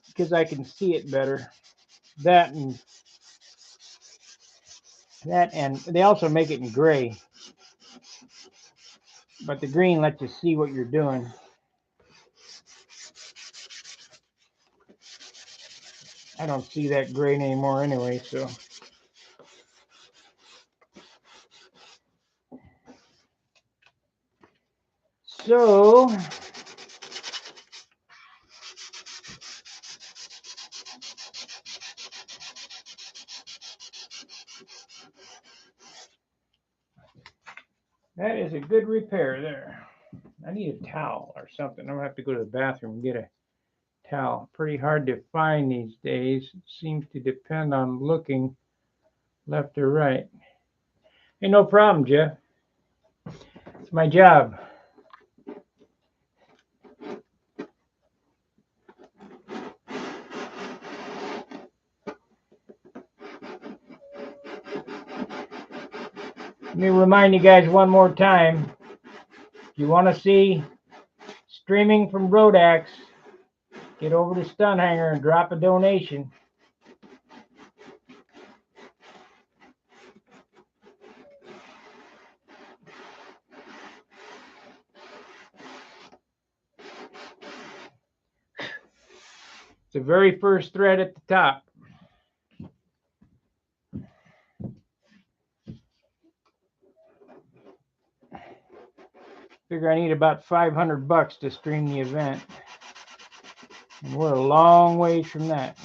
because I can see it better. That and they also make it in gray. But the green lets you see what you're doing. I don't see that gray anymore anyway, so. So, that is a good repair there. I need a towel or something. I'm going to have to go to the bathroom and get a towel. Pretty hard to find these days. It seems to depend on looking left or right. Hey, no problem, Jeff. It's my job. Let me remind you guys one more time. If you want to see streaming from Rodax, get over to Stunt Hanger and drop a donation. It's the very first thread at the top. Figure I need about $500 to stream the event. And we're a long ways from that.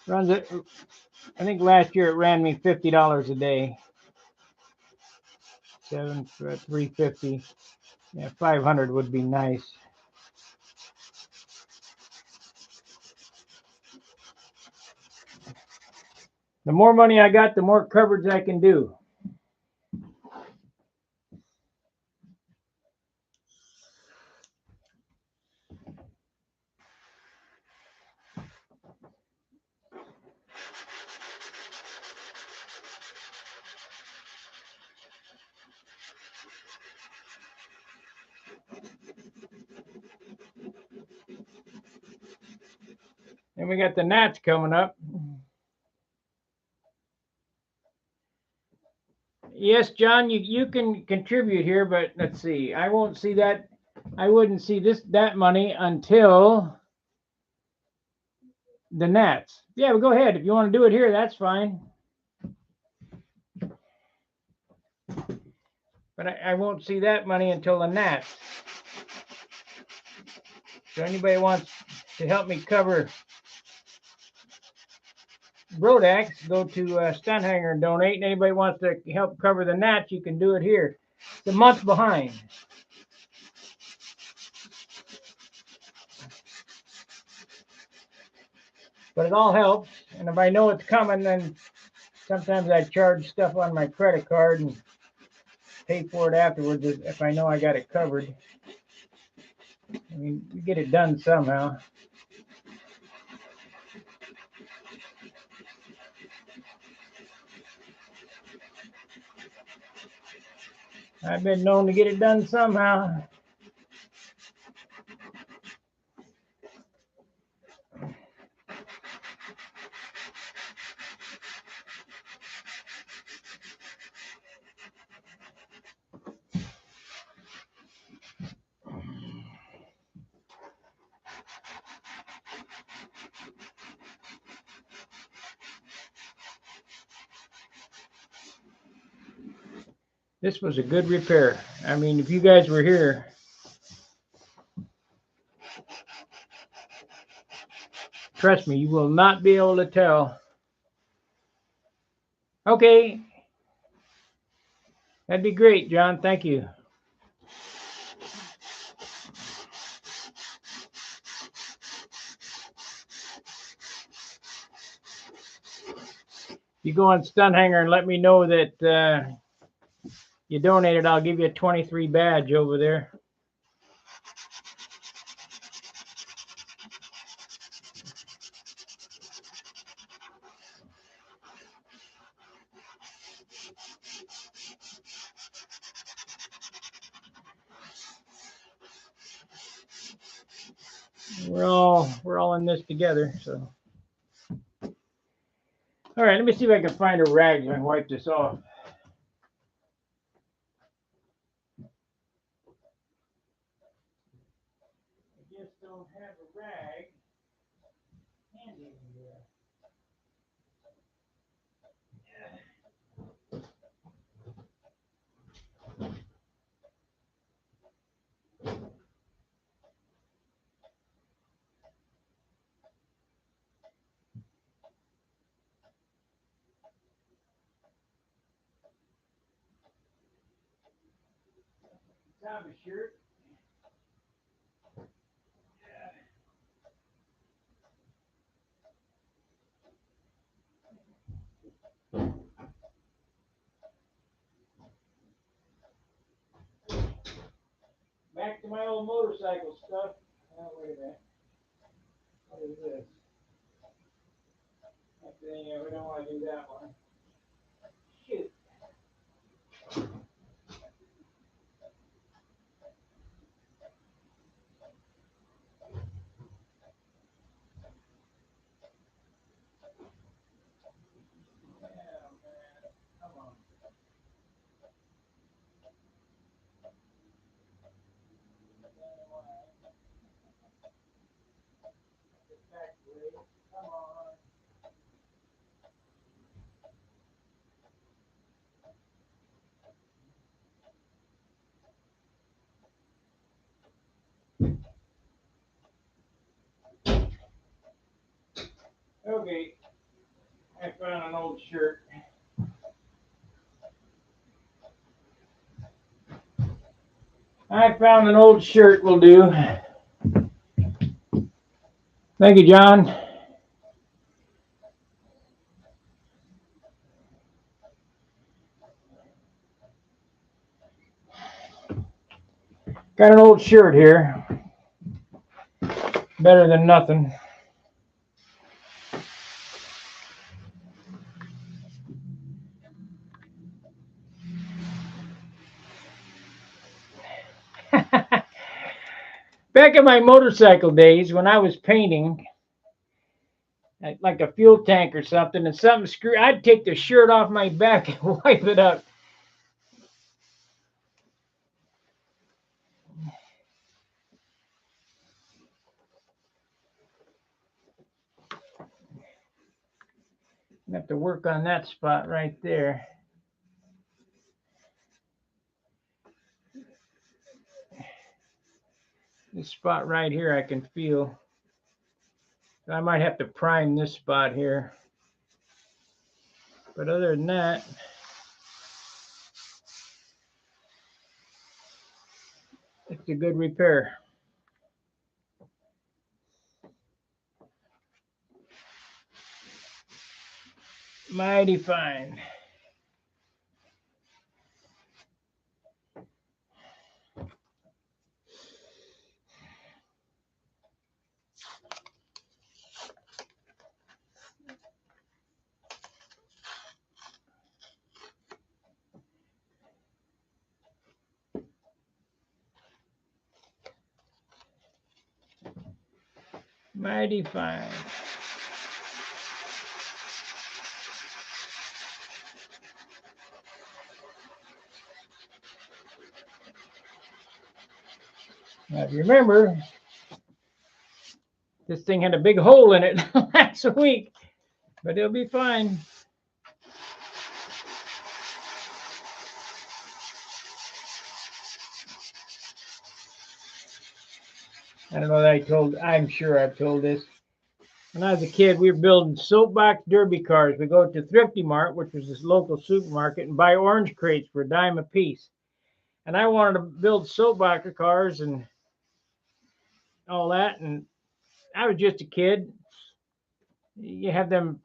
Runs it. I think last year it ran me $50 a day. 350. Yeah, 500 would be nice. The more money I got, the more coverage I can do. And we got the gnats coming up. Yes, John, you can contribute here, but let's see. I won't see that. I wouldn't see that money until the gnats. Yeah, well, go ahead. If you want to do it here, that's fine. But I won't see that money until the gnats. So anybody wants to help me cover Brodax, go to Stunt Hanger and donate. And anybody wants to help cover the gnats, you can do it here. It's a month behind. But it all helps. And if I know it's coming, then sometimes I charge stuff on my credit card and pay for it afterwards if I know I got it covered. I mean, you get it done somehow. I've been known to get it done somehow. This was a good repair. I mean, if you guys were here, trust me, you will not be able to tell. Okay. That'd be great, John. Thank you. If you go on Stunt Hanger and let me know that you donated, I'll give you a 23 badge over there. We're all in this together, so. All right, let me see if I can find a rag and wipe this off. I just don't have a rag handy here. Time a shirt. Back to my old motorcycle stuff. Oh, wait a minute. What is this? Yeah, we don't want to do that one. Shoot. Okay, I found an old shirt. I found an old shirt will do. Thank you, John. Got an old shirt here. Better than nothing. Back in my motorcycle days when I was painting, like a fuel tank or something, and something screw. I'd take the shirt off my back and wipe it up. I have to work on that spot right there. This spot right here I can feel. I might have to prime this spot here. But other than that, it's a good repair. Mighty fine. Mighty fine. Now, if you remember, this thing had a big hole in it last week, but it'll be fine. I don't know that I'm sure I've told this. When I was a kid, we were building soapbox derby cars. We go to Thrifty Mart, which was this local supermarket, and buy orange crates for $0.10 a piece. And I wanted to build soapbox cars and all that. And I was just a kid. You have them,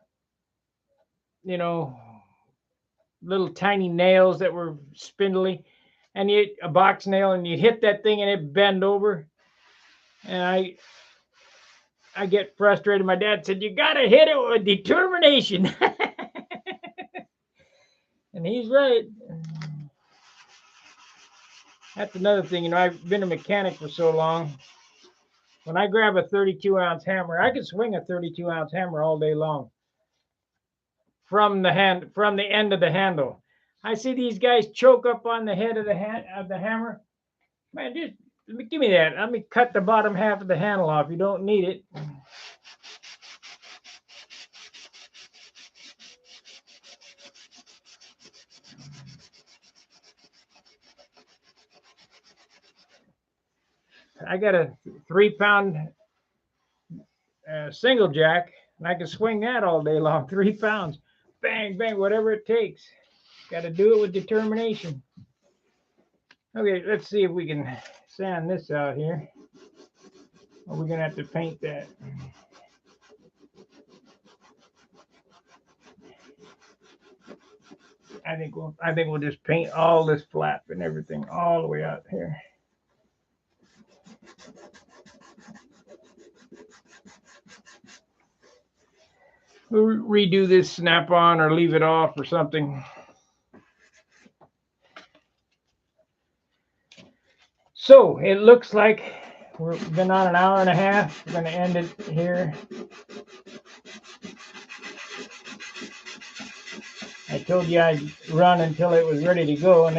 little tiny nails that were spindly, and a box nail, and you hit that thing and it bend over. And I get frustrated. My dad said, "You gotta hit it with determination." And he's right. That's another thing. I've been a mechanic for so long. When I grab a 32-ounce hammer, I can swing a 32-ounce hammer all day long from the end of the handle. I see these guys choke up on the head of the hammer. Man, just give me that. Let me cut the bottom half of the handle off. You don't need it. I got a 3-pound single jack, and I can swing that all day long. 3 pounds. Bang, bang, whatever it takes. Got to do it with determination. Okay, let's see if we can sand this out here. Or we're going to have to paint that. I think we'll just paint all this flap and everything all the way out here. We'll redo this snap-on or leave it off or something. So it looks like we've been on an hour and a half. We're going to end it here. I told you I'd run until it was ready to go, and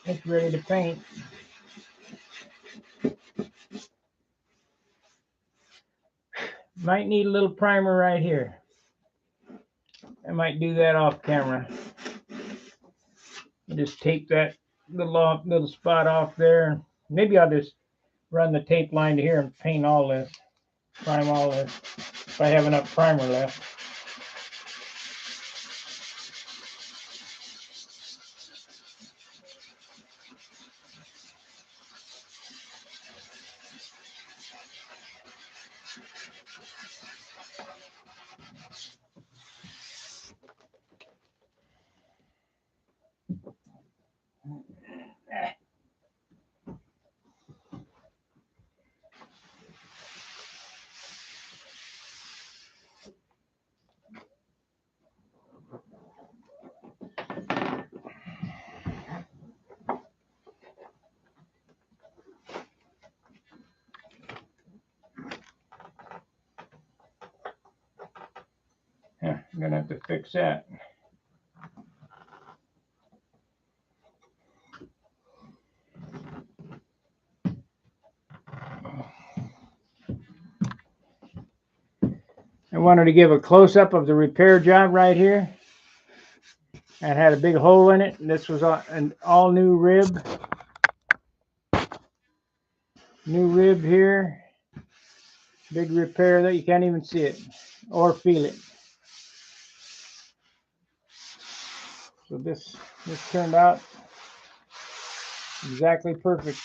it's ready to paint. Might need a little primer right here. I might do that off camera. Just tape that little spot off there. Maybe I'll just run the tape line to here and paint all this, prime all this, if I have enough primer left. Yeah, I'm gonna have to fix that. I wanted to give a close-up of the repair job right here. It had a big hole in it, and this was an all-new rib. New rib here. Big repair that you can't even see it or feel it. So this turned out exactly perfect.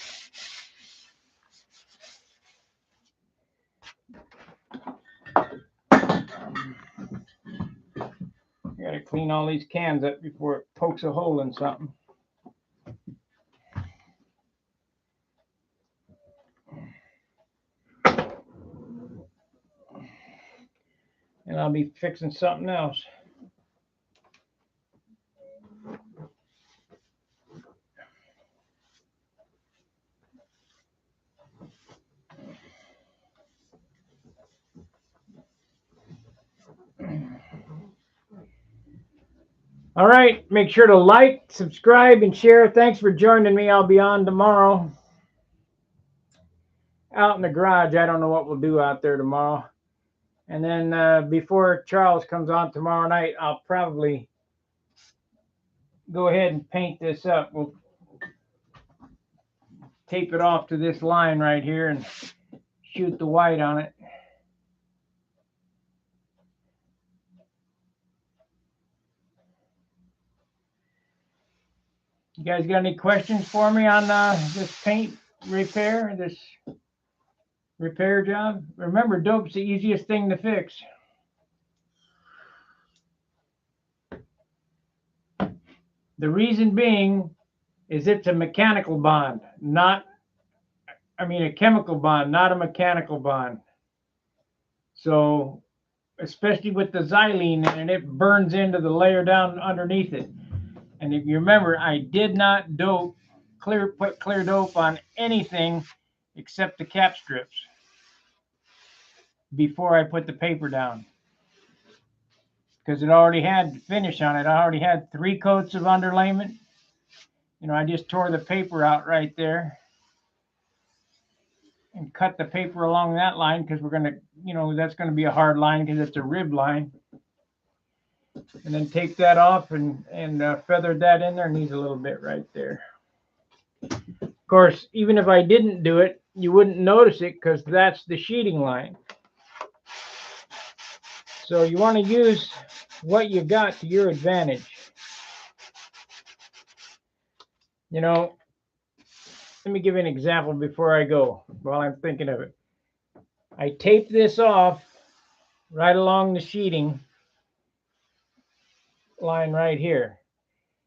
Got to clean all these cans up before it pokes a hole in something. And I'll be fixing something else. All right, make sure to like, subscribe, and share. Thanks for joining me. I'll be on tomorrow. Out in the garage. I don't know what we'll do out there tomorrow. And then before Charles comes on tomorrow night, I'll probably go ahead and paint this up. We'll tape it off to this line right here and shoot the white on it. You guys got any questions for me on this paint repair, this repair job? Remember, dope's the easiest thing to fix. The reason being is it's a mechanical bond, a chemical bond, not a mechanical bond. So, especially with the xylene in it, it burns into the layer down underneath it. And if you remember, I did not put clear dope on anything except the cap strips before I put the paper down. Because it already had finish on it. I already had 3 coats of underlayment. I just tore the paper out right there and cut the paper along that line because we're going to, that's going to be a hard line because it's a rib line. And then take that off and feathered that in there. Needs a little bit right there. Of course, even if I didn't do it, you wouldn't notice it because that's the sheeting line. So you want to use what you got to your advantage. Let me give you an example before I go while I'm thinking of it. I tape this off right along the sheeting line right here.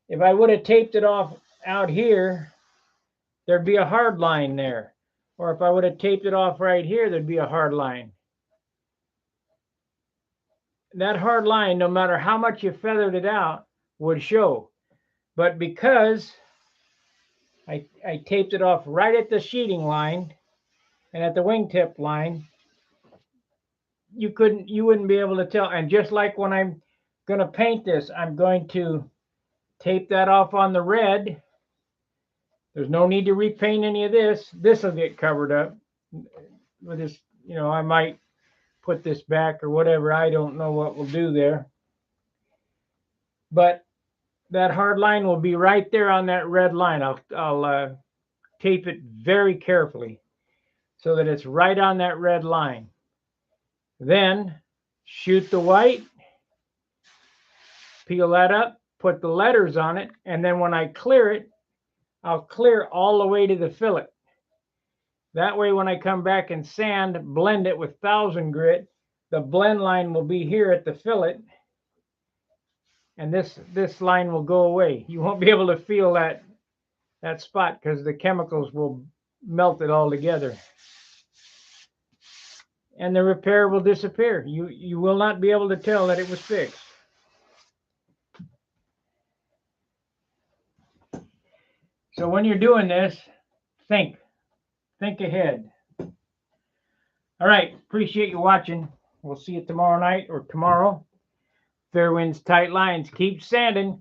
If I would have taped it off out here, there'd be a hard line there. Or if I would have taped it off right here, there'd be a hard line. That hard line, no matter how much you feathered it out, would show. But because I taped it off right at the sheeting line and at the wingtip line, you wouldn't be able to tell. And just like when I'm going to paint this, I'm going to tape that off on the red. There's no need to repaint any of this. This will get covered up with this. I might put this back or whatever. I don't know what we'll do there. But that hard line will be right there on that red line. I'll tape it very carefully so that it's right on that red line. Then shoot the white, peel that up, put the letters on it, and then when I clear it, I'll clear all the way to the fillet. That way when I come back and sand, blend it with 1000 grit, the blend line will be here at the fillet, and this line will go away. You won't be able to feel that spot because the chemicals will melt it all together. And the repair will disappear. You will not be able to tell that it was fixed. So when you're doing this, think ahead. All right, appreciate you watching. We'll see you tomorrow night or tomorrow. Fair winds, tight lines. Keep sanding.